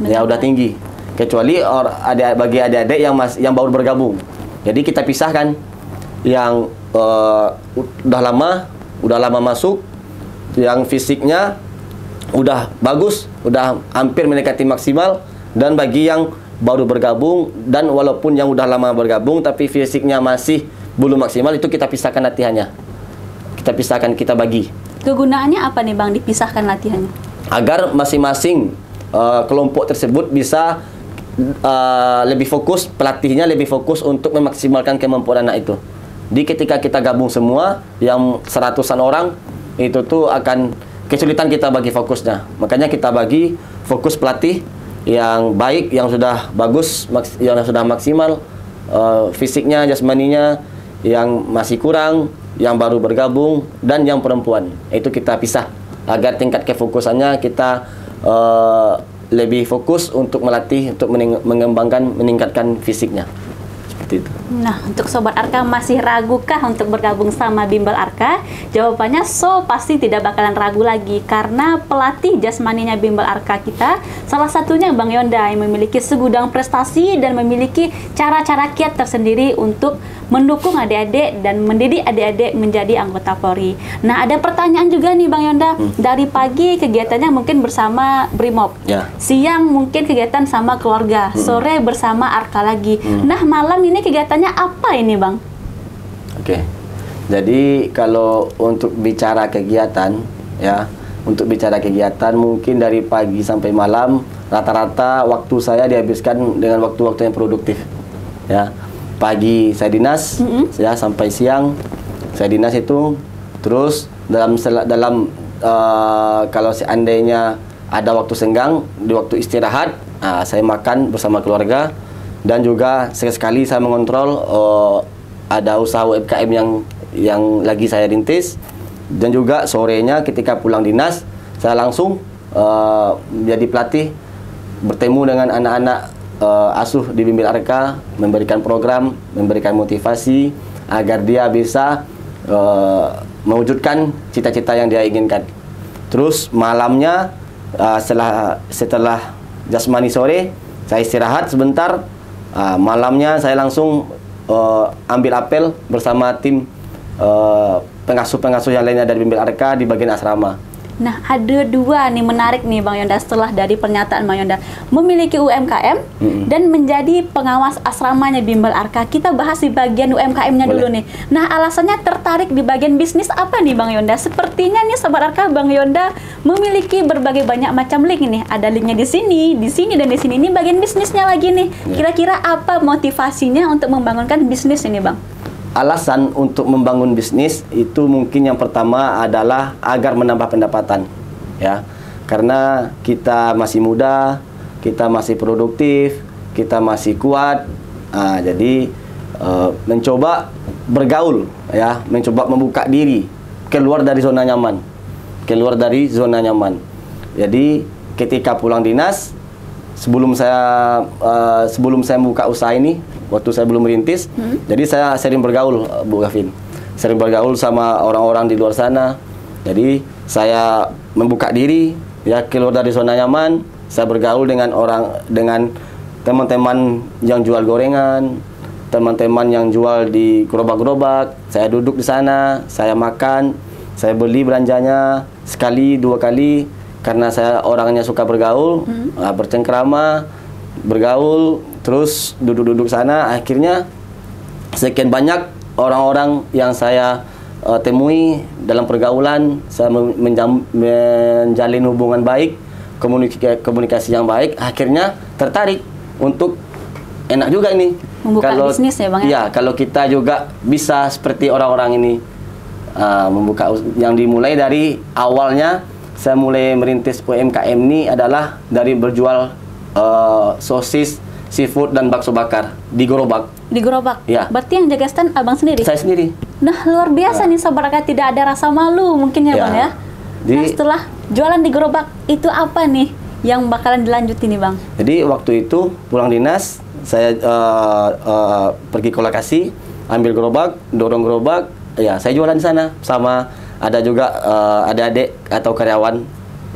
Ya, udah tinggi. Kecuali bagi adik-adik yang baru bergabung. Jadi kita pisahkan yang udah lama masuk, yang fisiknya udah bagus, udah hampir mendekati maksimal, dan bagi yang baru bergabung dan walaupun yang udah lama bergabung tapi fisiknya masih belum maksimal, itu kita pisahkan latihannya. Kita pisahkan, kita bagi. Kegunaannya apa nih Bang dipisahkan latihannya? Agar masing-masing kelompok tersebut bisa lebih fokus, pelatihnya lebih fokus untuk memaksimalkan kemampuan anak itu. Di ketika kita gabung semua yang 100-an orang, itu tuh akan kesulitan kita bagi fokusnya. Makanya kita bagi fokus pelatih yang baik, yang sudah bagus, yang sudah maksimal fisiknya, jasmaninya, yang masih kurang, yang baru bergabung, dan yang perempuan. Itu kita pisah agar tingkat kefokusannya kita lebih fokus untuk melatih, untuk mengembangkan, meningkatkan fisiknya. Seperti itu. Nah, untuk Sobat Arka masih ragukah untuk bergabung sama Bimbel Arka? Jawabannya pasti tidak bakalan ragu lagi, karena pelatih jasmaninya Bimbel Arka kita salah satunya Bang Yonda yang memiliki segudang prestasi dan memiliki cara-cara kiat tersendiri untuk mendukung adik-adik dan mendidik adik-adik menjadi anggota Polri. Nah, ada pertanyaan juga nih Bang Yonda. Dari pagi kegiatannya mungkin bersama Brimob, siang mungkin kegiatan sama keluarga, sore bersama Arka lagi. Nah, malam ini kegiatannya apa ini Bang? Oke. Jadi kalau untuk bicara kegiatan, ya, untuk bicara kegiatan mungkin dari pagi sampai malam rata-rata waktu saya dihabiskan dengan waktu-waktu yang produktif. Ya. Pagi saya dinas, ya, sampai siang saya dinas itu. Terus dalam kalau seandainya ada waktu senggang, di waktu istirahat, saya makan bersama keluarga. Dan juga sekali saya mengontrol ada usaha UMKM yang lagi saya rintis. Dan juga sorenya ketika pulang dinas, saya langsung jadi pelatih, bertemu dengan anak-anak asuh di Bimbel Arka, memberikan program, memberikan motivasi agar dia bisa mewujudkan cita-cita yang dia inginkan. Terus malamnya setelah jasmani sore, saya istirahat sebentar. Malamnya saya langsung ambil apel bersama tim pengasuh-pengasuh yang lainnya dari Bimbel Arka di bagian asrama. Nah, ada dua nih menarik nih Bang Yonda setelah dari pernyataan Bang Yonda memiliki UMKM dan menjadi pengawas asramanya Bimbel Arka. Kita bahas di bagian UMKM-nya dulu nih. Nah, alasannya tertarik di bagian bisnis apa nih Bang Yonda? Sepertinya nih Sobat Arka, Bang Yonda memiliki berbagai banyak macam link ini. Ada linknya di sini, dan di sini. Ini bagian bisnisnya lagi nih. Kira-kira apa motivasinya untuk membangunkan bisnis ini, Bang? Alasan untuk membangun bisnis itu mungkin yang pertama adalah agar menambah pendapatan, ya. Karena kita masih muda, kita masih produktif, kita masih kuat. Jadi mencoba bergaul, ya, mencoba membuka diri keluar dari zona nyaman, Jadi ketika pulang dinas, sebelum saya buka usaha ini, waktu saya belum merintis, jadi saya sering bergaul, Bu Gavin. Sering bergaul sama orang-orang di luar sana. Jadi saya membuka diri, ya, keluar dari zona nyaman. Saya bergaul dengan teman-teman yang jual gorengan, teman-teman yang jual di gerobak-gerobak. Saya duduk di sana, saya makan, saya beli belanjanya sekali, 2 kali. Karena saya orangnya suka bergaul, bercengkrama, bergaul, terus duduk-duduk sana. Akhirnya sekian banyak orang-orang yang saya temui dalam pergaulan. Saya menjalin hubungan baik, komunikasi yang baik. Akhirnya tertarik untuk enak juga ini membuka bisnis, ya Bang? Ya, kalau kita juga bisa seperti orang-orang ini, membuka yang dimulai dari awalnya. Saya mulai merintis UMKM ini adalah dari berjual sosis, seafood, dan bakso bakar di gerobak. Di gerobak? Ya. Berarti yang jaga stand Abang sendiri? Saya sendiri. Nah, luar biasa nih Sobat Arka, tidak ada rasa malu mungkin ya, Bang ya? Nah, setelah jualan di gerobak, itu apa nih yang bakalan dilanjutin nih Bang? Jadi waktu itu pulang dinas, saya pergi ke lokasi, ambil gerobak, dorong gerobak, ya saya jualan di sana. Sama ada juga adik-adik atau karyawan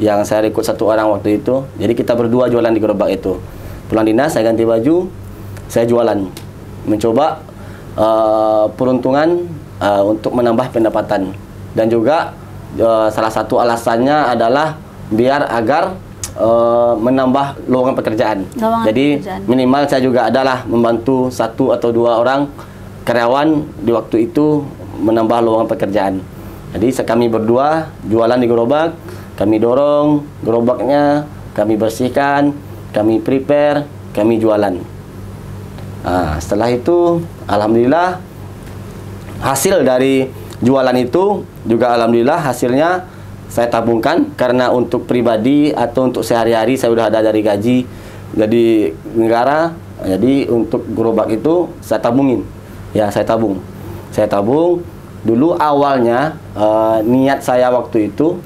yang saya rekrut 1 orang waktu itu. Jadi kita berdua jualan di gerobak itu. Pulang dinas, saya ganti baju, saya jualan. Mencoba peruntungan untuk menambah pendapatan. Dan juga salah satu alasannya adalah biar agar menambah lowongan pekerjaan. Jadi minimal saya juga adalah membantu 1 atau 2 orang karyawan di waktu itu menambah lowongan pekerjaan. Jadi kami berdua jualan di gerobak, kami dorong gerobaknya, kami bersihkan, kami prepare, kami jualan. Setelah itu, alhamdulillah hasil dari jualan itu juga alhamdulillah hasilnya saya tabungkan, karena untuk pribadi atau untuk sehari-hari saya sudah ada dari gaji jadi negara. Jadi untuk gerobak itu saya tabungin, ya, saya tabung. Dulu awalnya niat saya waktu itu,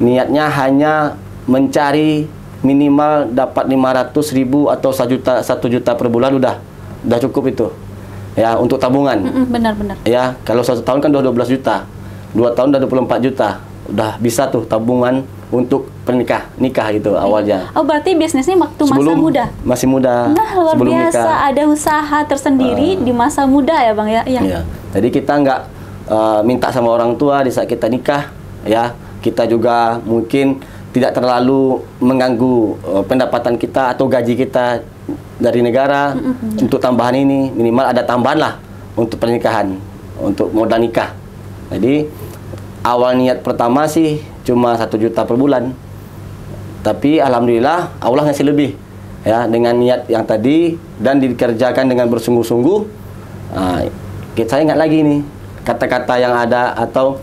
niatnya hanya mencari minimal dapat 500.000 atau 1 juta per bulan, udah cukup itu, ya, untuk tabungan. Benar-benar. Ya, kalau 1 tahun kan udah 12 juta, 2 tahun udah 24 juta, udah bisa tuh tabungan untuk nikah gitu awalnya. Oh, berarti bisnisnya waktu masa muda? Masih muda. Nah, luar sebelum biasa, nikah. ada usaha tersendiri di masa muda ya Bang ya? Iya. Jadi kita nggak minta sama orang tua di saat kita nikah, ya. Kita juga mungkin tidak terlalu mengganggu pendapatan kita atau gaji kita dari negara. Untuk tambahan ini minimal ada tambahan lah untuk pernikahan, untuk modal nikah. Jadi awal niat pertama sih cuma 1 juta per bulan, tapi alhamdulillah Allah ngasih lebih, ya, dengan niat yang tadi dan dikerjakan dengan bersungguh-sungguh. Saya ingat lagi nih kata-kata yang ada atau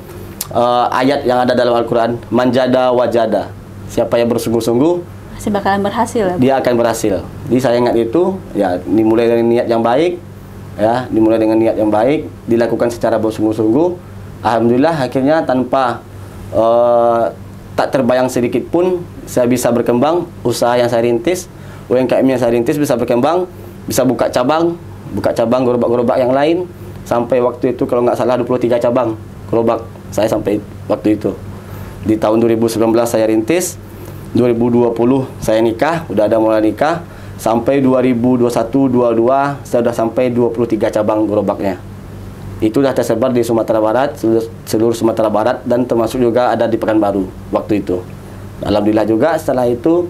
ayat yang ada dalam Al-Quran, manjada wajada, siapa yang bersungguh-sungguh pasti bakalan berhasil, ya? Dia akan berhasil. Jadi saya ingat itu, ya, dimulai dari niat yang baik, ya, dimulai dengan niat yang baik, dilakukan secara bersungguh-sungguh. Alhamdulillah akhirnya tanpa tak terbayang sedikit pun saya bisa berkembang. Usaha yang saya rintis, UMKM yang saya rintis bisa berkembang, bisa buka cabang gerobak-gerobak yang lain. Sampai waktu itu kalau nggak salah 23 cabang gerobak saya sampai waktu itu. Di tahun 2019 saya rintis, 2020 saya nikah, udah ada mulai nikah. Sampai 2021-22 saya udah sampai 23 cabang gerobaknya. Itu sudah tersebar di Sumatera Barat, seluruh Sumatera Barat, dan termasuk juga ada di Pekanbaru waktu itu. Alhamdulillah juga setelah itu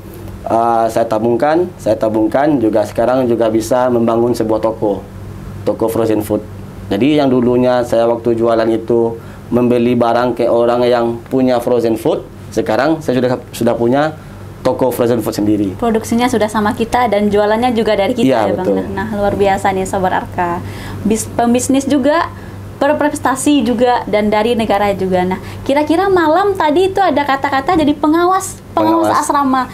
saya tabungkan juga sekarang juga bisa membangun sebuah toko frozen food. Jadi yang dulunya saya waktu jualan itu membeli barang ke orang yang punya frozen food, sekarang saya sudah punya toko frozen food sendiri. Produksinya sudah sama kita dan jualannya juga dari kita ya, ya Bang. Nah, luar biasa nih Sobat Arka. Pembisnis juga, berprestasi juga, dan dari negara juga. Nah, kira-kira malam tadi itu ada kata-kata jadi pengawas asrama.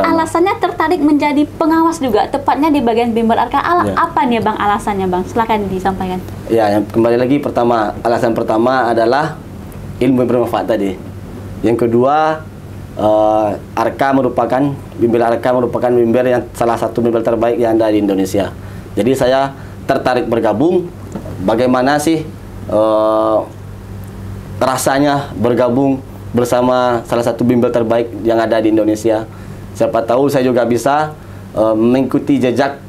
Alasannya tertarik menjadi pengawas juga, tepatnya di bagian bimbel Arka. Apa nih Bang alasannya Bang? Silakan disampaikan. Ya, yang kembali lagi alasan pertama adalah ilmu bermanfaat tadi. Yang kedua, bimbel Arka merupakan bimbel yang salah satu bimbel terbaik yang ada di Indonesia. Jadi saya tertarik bergabung. Bagaimana sih rasanya bergabung bersama salah satu bimbel terbaik yang ada di Indonesia? Siapa tahu saya juga bisa mengikuti jejak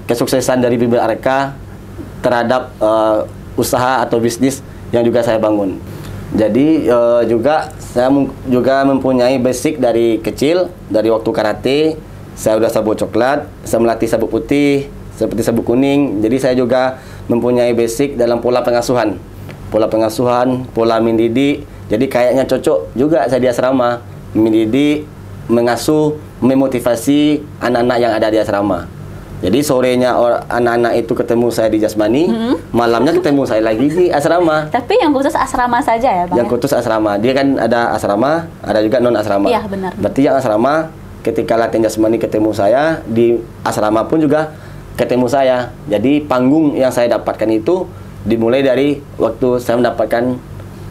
kesuksesan dari bimbel Arka terhadap usaha atau bisnis yang juga saya bangun. Jadi juga saya juga mempunyai basic dari kecil, dari waktu karate. Saya udah sabuk coklat, saya melatih sabuk putih, seperti sabuk kuning. Jadi saya juga mempunyai basic dalam pola pengasuhan, pola mendidik. Jadi kayaknya cocok juga saya di asrama, mendidik, mengasuh, memotivasi anak-anak yang ada di asrama. Jadi sorenya anak-anak itu ketemu saya di Jasmani, malamnya ketemu saya lagi di asrama. Tapi yang khusus asrama saja ya Bang? Yang khusus asrama. Dia kan ada asrama, ada juga non asrama. Iya benar. Berarti yang asrama ketika latihan Jasmani ketemu saya, di asrama pun juga ketemu saya. Jadi panggung yang saya dapatkan itu dimulai dari waktu saya mendapatkan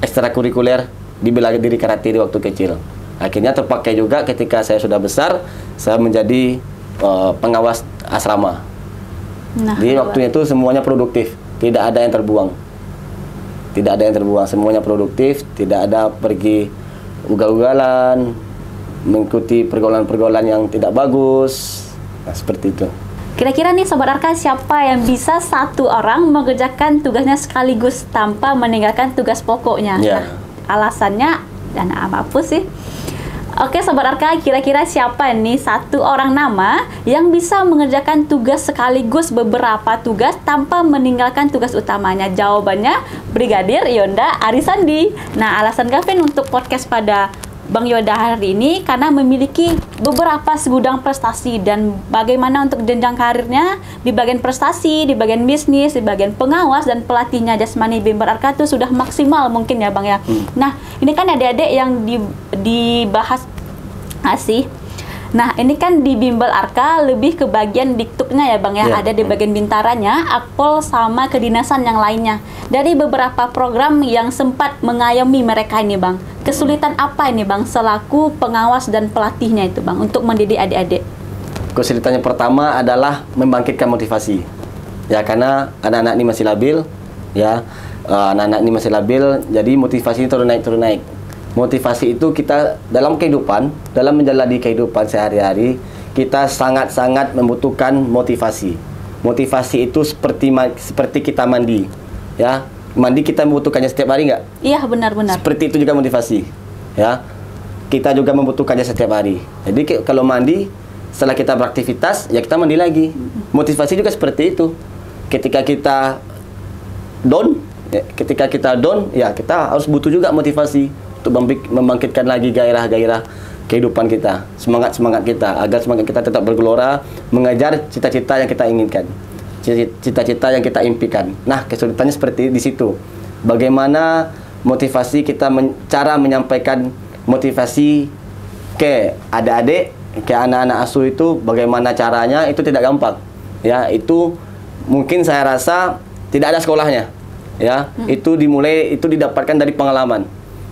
ekstrakurikuler di bela diri karate di waktu kecil. Akhirnya terpakai juga ketika saya sudah besar, saya menjadi pengawas asrama. Nah, di waktu itu semuanya produktif, tidak ada yang terbuang. Semuanya produktif, tidak ada pergi ugal-ugalan, mengikuti pergaulan-pergaulan yang tidak bagus. Nah, seperti itu. Kira-kira nih Sobat Arka, siapa yang bisa satu orang mengerjakan tugasnya sekaligus tanpa meninggalkan tugas pokoknya? Yeah. Nah, alasannya dan apa sih? Oke Sobat Arka, kira-kira siapa nih satu orang nama yang bisa mengerjakan tugas sekaligus beberapa tugas tanpa meninggalkan tugas utamanya? Jawabannya Brigadir Yonda Arisandi. Nah, alasan Gavin untuk podcast pada Bang Yonda hari ini karena memiliki beberapa segudang prestasi dan bagaimana untuk jenjang karirnya di bagian prestasi, di bagian bisnis, di bagian pengawas dan pelatihnya Jasmani Bimbel Arka itu sudah maksimal mungkin ya Bang ya. Nah, ini kan adik-adik yang dibahas asih. Nah, ini kan di Bimbel Arka lebih ke bagian diktuknya ya Bang ya. Ada di bagian bintaranya, akpol sama kedinasan yang lainnya. Dari beberapa program yang sempat mengayomi mereka ini Bang, kesulitan apa ini Bang selaku pengawas dan pelatihnya itu Bang untuk mendidik adik-adik? Kesulitannya pertama adalah membangkitkan motivasi. Ya, karena anak-anak ini masih labil, ya. Anak-anak ini masih labil, jadi motivasi turun naik. Motivasi itu kita dalam kehidupan, dalam menjalani kehidupan sehari-hari, kita sangat-sangat membutuhkan motivasi. Motivasi itu seperti kita mandi, ya. Mandi kita membutuhkannya setiap hari nggak? Iya, benar-benar. Seperti itu juga motivasi, ya. Kita juga membutuhkannya setiap hari. Jadi kalau mandi, setelah kita beraktivitas, ya kita mandi lagi. Motivasi juga seperti itu. Ketika kita down, ya kita harus butuh juga motivasi untuk membangkitkan lagi gairah-gairah kehidupan kita, semangat kita, agar semangat kita tetap bergelora, mengejar cita-cita yang kita inginkan, cita-cita yang kita impikan. Nah, kesulitannya seperti di situ. Bagaimana motivasi kita, cara menyampaikan motivasi ke adik-adik, ke anak-anak asuh itu, bagaimana caranya itu tidak gampang. Ya, itu mungkin saya rasa tidak ada sekolahnya. Ya, itu didapatkan dari pengalaman.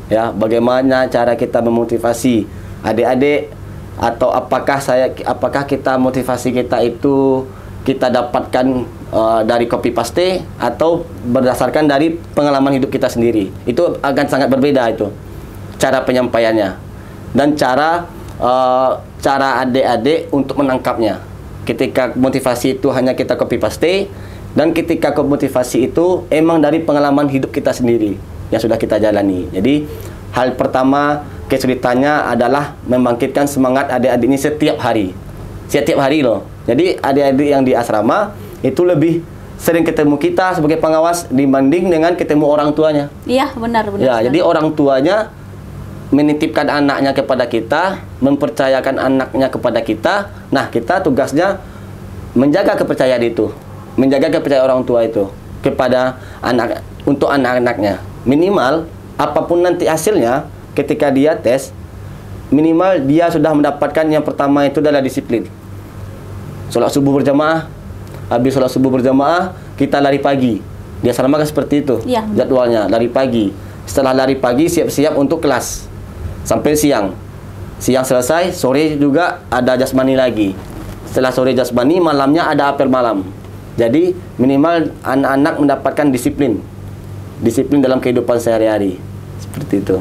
Ya, bagaimana cara kita memotivasi adik-adik, atau apakah kita motivasi kita itu kita dapatkan dari copy paste atau berdasarkan dari pengalaman hidup kita sendiri. Itu akan sangat berbeda itu cara penyampaiannya dan cara adik-adik untuk menangkapnya. Ketika motivasi itu hanya kita copy paste, Dan ketika motivasi itu emang dari pengalaman hidup kita sendiri yang sudah kita jalani. Jadi hal pertama kesulitannya adalah membangkitkan semangat adik-adik ini setiap hari. Setiap hari loh. Jadi adik-adik yang di asrama itu lebih sering ketemu kita sebagai pengawas dibanding dengan ketemu orang tuanya. Iya, benar. Ya, jadi orang tuanya menitipkan anaknya kepada kita, mempercayakan anaknya kepada kita. Nah, kita tugasnya menjaga kepercayaan itu, menjaga kepercayaan orang tua itu kepada anak, untuk anak-anaknya. Minimal apapun nanti hasilnya ketika dia tes, minimal dia sudah mendapatkan yang pertama itu adalah disiplin. Sholat subuh berjamaah, habis sholat subuh berjamaah kita lari pagi. Di asrama kan seperti itu ya, jadwalnya, lari pagi. Setelah lari pagi siap-siap untuk kelas sampai siang. Siang selesai, sore juga ada jasmani lagi. Setelah sore jasmani, malamnya ada apel malam. Jadi minimal anak-anak mendapatkan disiplin. Disiplin dalam kehidupan sehari-hari. Seperti itu.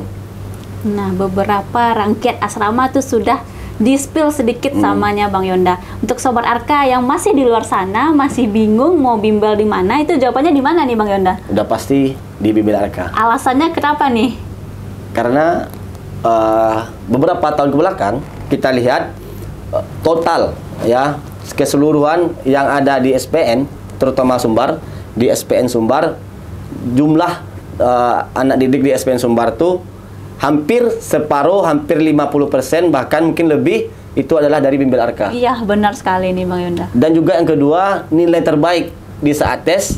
Nah, beberapa rangkaian asrama tuh sudah di-spill sedikit samanya Bang Yonda. Untuk Sobat Arka yang masih di luar sana, masih bingung mau bimbel di mana, itu jawabannya di mana nih Bang Yonda? Udah pasti di bimbel Arka. Alasannya kenapa nih? Karena beberapa tahun ke belakang kita lihat total ya keseluruhan yang ada di SPN, terutama Sumbar, di SPN Sumbar, jumlah anak didik di SPN Sumbar tuh hampir separuh, hampir 50%, bahkan mungkin lebih, itu adalah dari bimbel Arka. Iya, benar sekali nih Bang Yonda. Dan juga yang kedua, nilai terbaik di saat tes,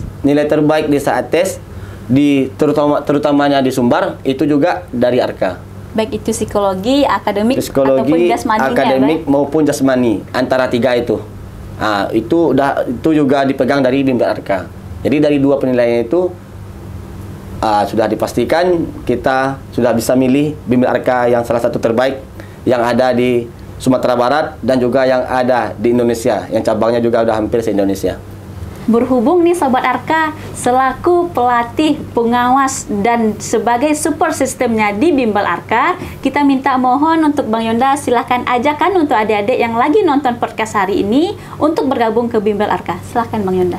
terutamanya di Sumbar, itu juga dari Arka. Baik itu psikologi, akademik, ataupun jasmaninya, akademik maupun jasmani, antara tiga itu. Nah, itu juga dipegang dari bimbel Arka. Jadi dari dua penilaian itu sudah dipastikan kita sudah bisa milih bimbel Arka yang salah satu terbaik yang ada di Sumatera Barat dan juga yang ada di Indonesia, yang cabangnya juga udah hampir se-Indonesia. Berhubung nih Sobat Arka selaku pelatih, pengawas dan sebagai support sistemnya di bimbel Arka, kita minta mohon untuk Bang Yonda silahkan ajakan untuk adik-adik yang lagi nonton podcast hari ini untuk bergabung ke bimbel Arka. Silahkan Bang Yonda.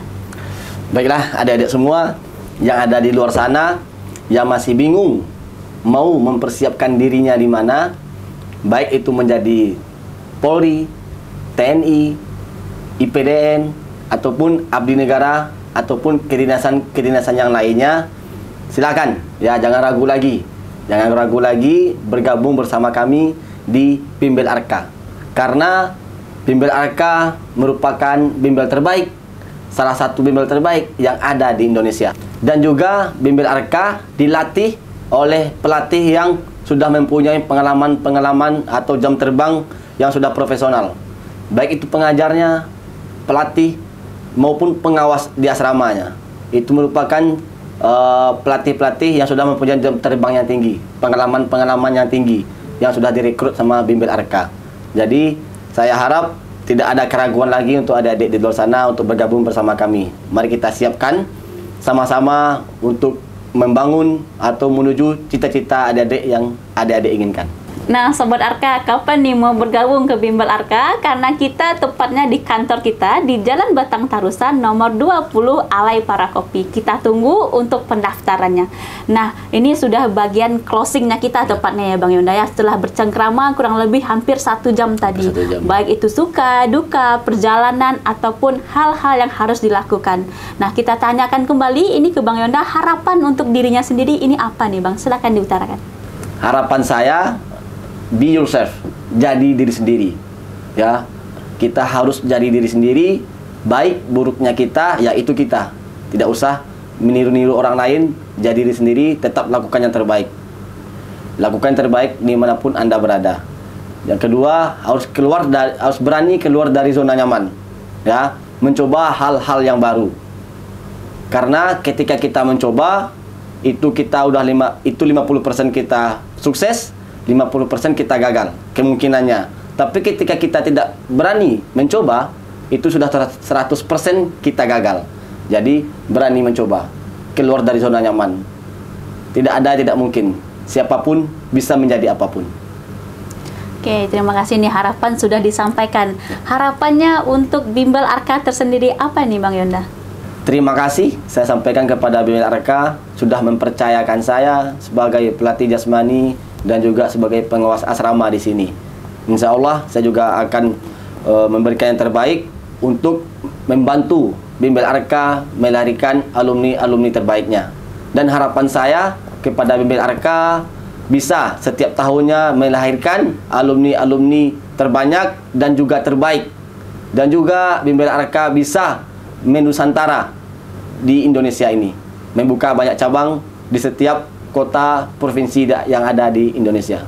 Baiklah adik-adik semua yang ada di luar sana yang masih bingung mau mempersiapkan dirinya di mana, baik itu menjadi Polri, TNI, IPDN, ataupun abdi negara, ataupun kedinasan yang lainnya, silakan ya, jangan ragu lagi bergabung bersama kami di bimbel Arka, karena bimbel Arka merupakan bimbel terbaik, salah satu bimbel terbaik yang ada di Indonesia. Dan juga bimbel Arka dilatih oleh pelatih yang sudah mempunyai pengalaman atau jam terbang yang sudah profesional, baik itu pengajarnya, pelatih maupun pengawas di asramanya. Itu merupakan pelatih-pelatih yang sudah mempunyai jam terbang yang tinggi, pengalaman yang tinggi, yang sudah direkrut sama bimbel Arka. Jadi saya harap tidak ada keraguan lagi untuk adik-adik di luar sana untuk bergabung bersama kami. Mari kita siapkan sama-sama untuk membangun atau menuju cita-cita adik-adik yang adik-adik inginkan. Nah, Sobat Arka, kapan nih mau bergabung ke bimbel Arka? Karena kita tepatnya di kantor kita di Jalan Batang Tarusan nomor 20 Alai Parakopi. Kita tunggu untuk pendaftarannya. Nah, ini sudah bagian closingnya kita tepatnya ya Bang Yonda ya. Setelah bercengkrama kurang lebih hampir 1 jam tadi. 1 jam. Baik itu suka, duka, perjalanan, ataupun hal-hal yang harus dilakukan. Nah, kita tanyakan kembali ini ke Bang Yonda, harapan untuk dirinya sendiri ini apa nih Bang? Silakan diutarakan. Harapan saya, be yourself, jadi diri sendiri. Ya, kita harus jadi diri sendiri. Baik buruknya kita, ya itu kita. Tidak usah meniru-niru orang lain. Jadi diri sendiri, tetap lakukan yang terbaik. Lakukan yang terbaik dimanapun Anda berada. Yang kedua, harus berani keluar dari zona nyaman. Ya, mencoba hal-hal yang baru. Karena ketika kita mencoba, itu kita udah 50% kita sukses, 50% kita gagal kemungkinannya. Tapi ketika kita tidak berani mencoba, itu sudah 100% kita gagal. Jadi berani mencoba, keluar dari zona nyaman. Tidak mungkin. Siapapun bisa menjadi apapun. Oke, terima kasih nih, harapan sudah disampaikan. Harapannya untuk bimbel Arka tersendiri apa nih Bang Yonda? terima kasih saya sampaikan kepada Bimbel Arka sudah mempercayakan saya sebagai pelatih jasmani dan juga sebagai pengawas asrama di sini. Insya Allah saya juga akan memberikan yang terbaik untuk membantu Bimbel Arka melahirkan alumni-alumni terbaiknya. Dan harapan saya kepada Bimbel Arka bisa setiap tahunnya melahirkan alumni-alumni terbanyak dan juga terbaik. Dan juga Bimbel Arka bisa menusantara di Indonesia ini, membuka banyak cabang di setiap kota provinsi yang ada di Indonesia.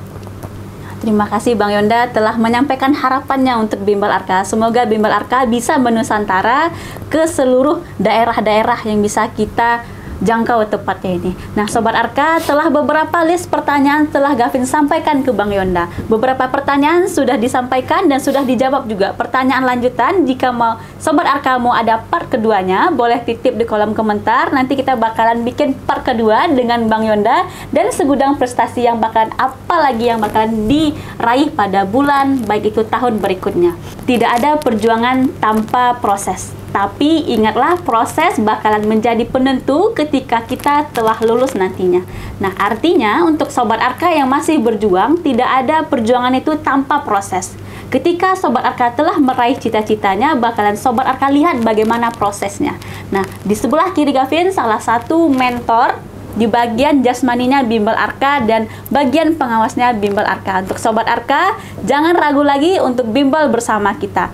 Terima kasih Bang Yonda telah menyampaikan harapannya untuk Bimbel Arka. Semoga Bimbel Arka bisa menusantara ke seluruh daerah-daerah yang bisa kita jangkau tepatnya ini. Nah, Sobat Arka, telah beberapa list pertanyaan telah Gavin sampaikan ke Bang Yonda. Beberapa pertanyaan sudah disampaikan dan sudah dijawab juga. Pertanyaan lanjutan, jika mau Sobat Arka mau ada part keduanya, boleh titip di kolom komentar. Nanti kita bakalan bikin part kedua dengan Bang Yonda dan segudang prestasi yang bakalan apalagi yang bakalan diraih pada bulan, baik itu tahun berikutnya. Tidak ada perjuangan tanpa proses. Tapi ingatlah, proses bakalan menjadi penentu ketika kita telah lulus nantinya. Nah, artinya untuk Sobat Arka yang masih berjuang, tidak ada perjuangan itu tanpa proses. Ketika Sobat Arka telah meraih cita-citanya, bakalan Sobat Arka lihat bagaimana prosesnya. Nah, di sebelah kiri Gavin, salah satu mentor di bagian jasmaninya Bimbel Arka dan bagian pengawasnya Bimbel Arka. Untuk Sobat Arka, jangan ragu lagi untuk bimbel bersama kita.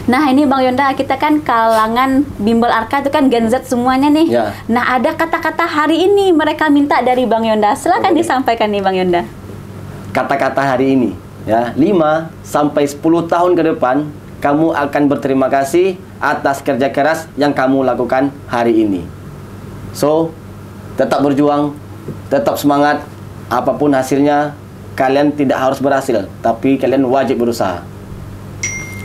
Nah, ini Bang Yonda, kita kan kalangan Bimbel Arka itu kan Gen Z semuanya nih. Ya. Nah, ada kata-kata hari ini mereka minta dari Bang Yonda. Silakan disampaikan nih Bang Yonda. Kata-kata hari ini, ya, 5 sampai 10 tahun ke depan kamu akan berterima kasih atas kerja keras yang kamu lakukan hari ini. So, tetap berjuang, tetap semangat. Apapun hasilnya, kalian tidak harus berhasil, tapi kalian wajib berusaha.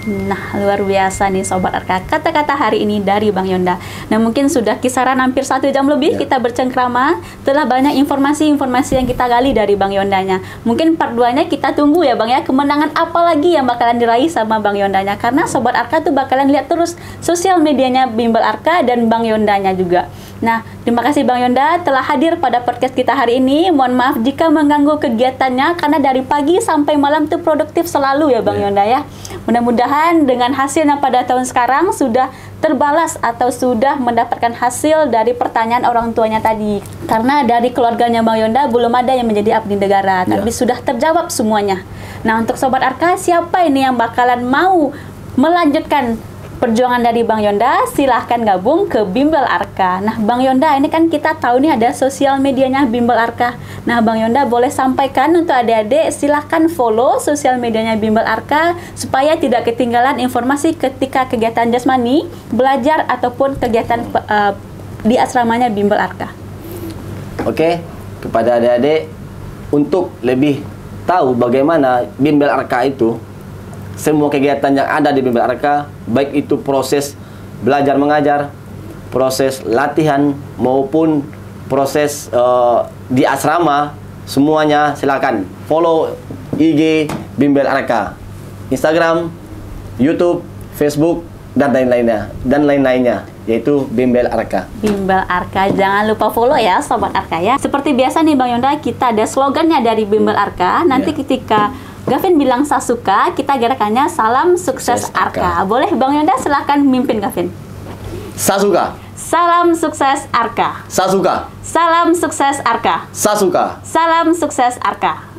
Nah, luar biasa nih Sobat Arka, kata-kata hari ini dari Bang Yonda. Nah, mungkin sudah kisaran hampir 1 jam lebih kita bercengkrama. Telah banyak informasi-informasi yang kita gali dari Bang Yondanya. Mungkin part 2-nya kita tunggu ya Bang ya, kemenangan apa lagi yang bakalan diraih sama Bang Yondanya. Karena Sobat Arka tuh bakalan lihat terus sosial medianya Bimbel Arka dan Bang Yondanya juga. Nah, terima kasih Bang Yonda telah hadir pada podcast kita hari ini. Mohon maaf jika mengganggu kegiatannya, karena dari pagi sampai malam tuh produktif selalu ya Bang Yonda ya. Mudah-mudahan dengan hasilnya pada tahun sekarang sudah terbalas atau sudah mendapatkan hasil dari pertanyaan orang tuanya tadi. Karena dari keluarganya Bang Yonda belum ada yang menjadi abdi negara, tapi sudah terjawab semuanya. Nah, untuk Sobat Arka, siapa ini yang bakalan mau melanjutkan perjuangan dari Bang Yonda, silahkan gabung ke Bimbel Arka. Nah, Bang Yonda, ini kan kita tahu nih ada sosial medianya Bimbel Arka. Nah, Bang Yonda boleh sampaikan untuk adik-adik, silahkan follow sosial medianya Bimbel Arka supaya tidak ketinggalan informasi ketika kegiatan jasmani, belajar ataupun kegiatan di asramanya Bimbel Arka. Oke, kepada adik-adik, untuk lebih tahu bagaimana Bimbel Arka itu, semua kegiatan yang ada di Bimbel Arka, baik itu proses belajar mengajar, proses latihan maupun proses di asrama, semuanya silakan follow IG Bimbel Arka, Instagram, YouTube, Facebook dan lain-lainnya, yaitu Bimbel Arka. Bimbel Arka, jangan lupa follow ya Sobat Arka ya. Seperti biasa nih Bang Yonda, kita ada slogannya dari Bimbel Arka. Nanti ketika Gavin bilang Sasuka, kita gerakannya Salam Sukses Arka. Boleh Bang Yonda silahkan mimpin Gavin. Sasuka. Salam Sukses Arka. Sasuka. Salam Sukses Arka. Sasuka. Salam Sukses Arka.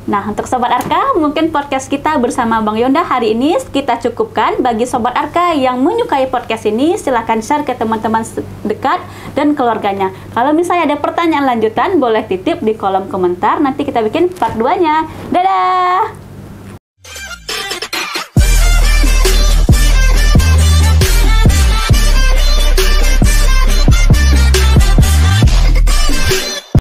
Nah, untuk Sobat Arka, mungkin podcast kita bersama Bang Yonda hari ini kita cukupkan. Bagi Sobat Arka yang menyukai podcast ini, silahkan share ke teman-teman dekat dan keluarganya. Kalau misalnya ada pertanyaan lanjutan, boleh titip di kolom komentar. Nanti kita bikin part 2-nya. Dadah!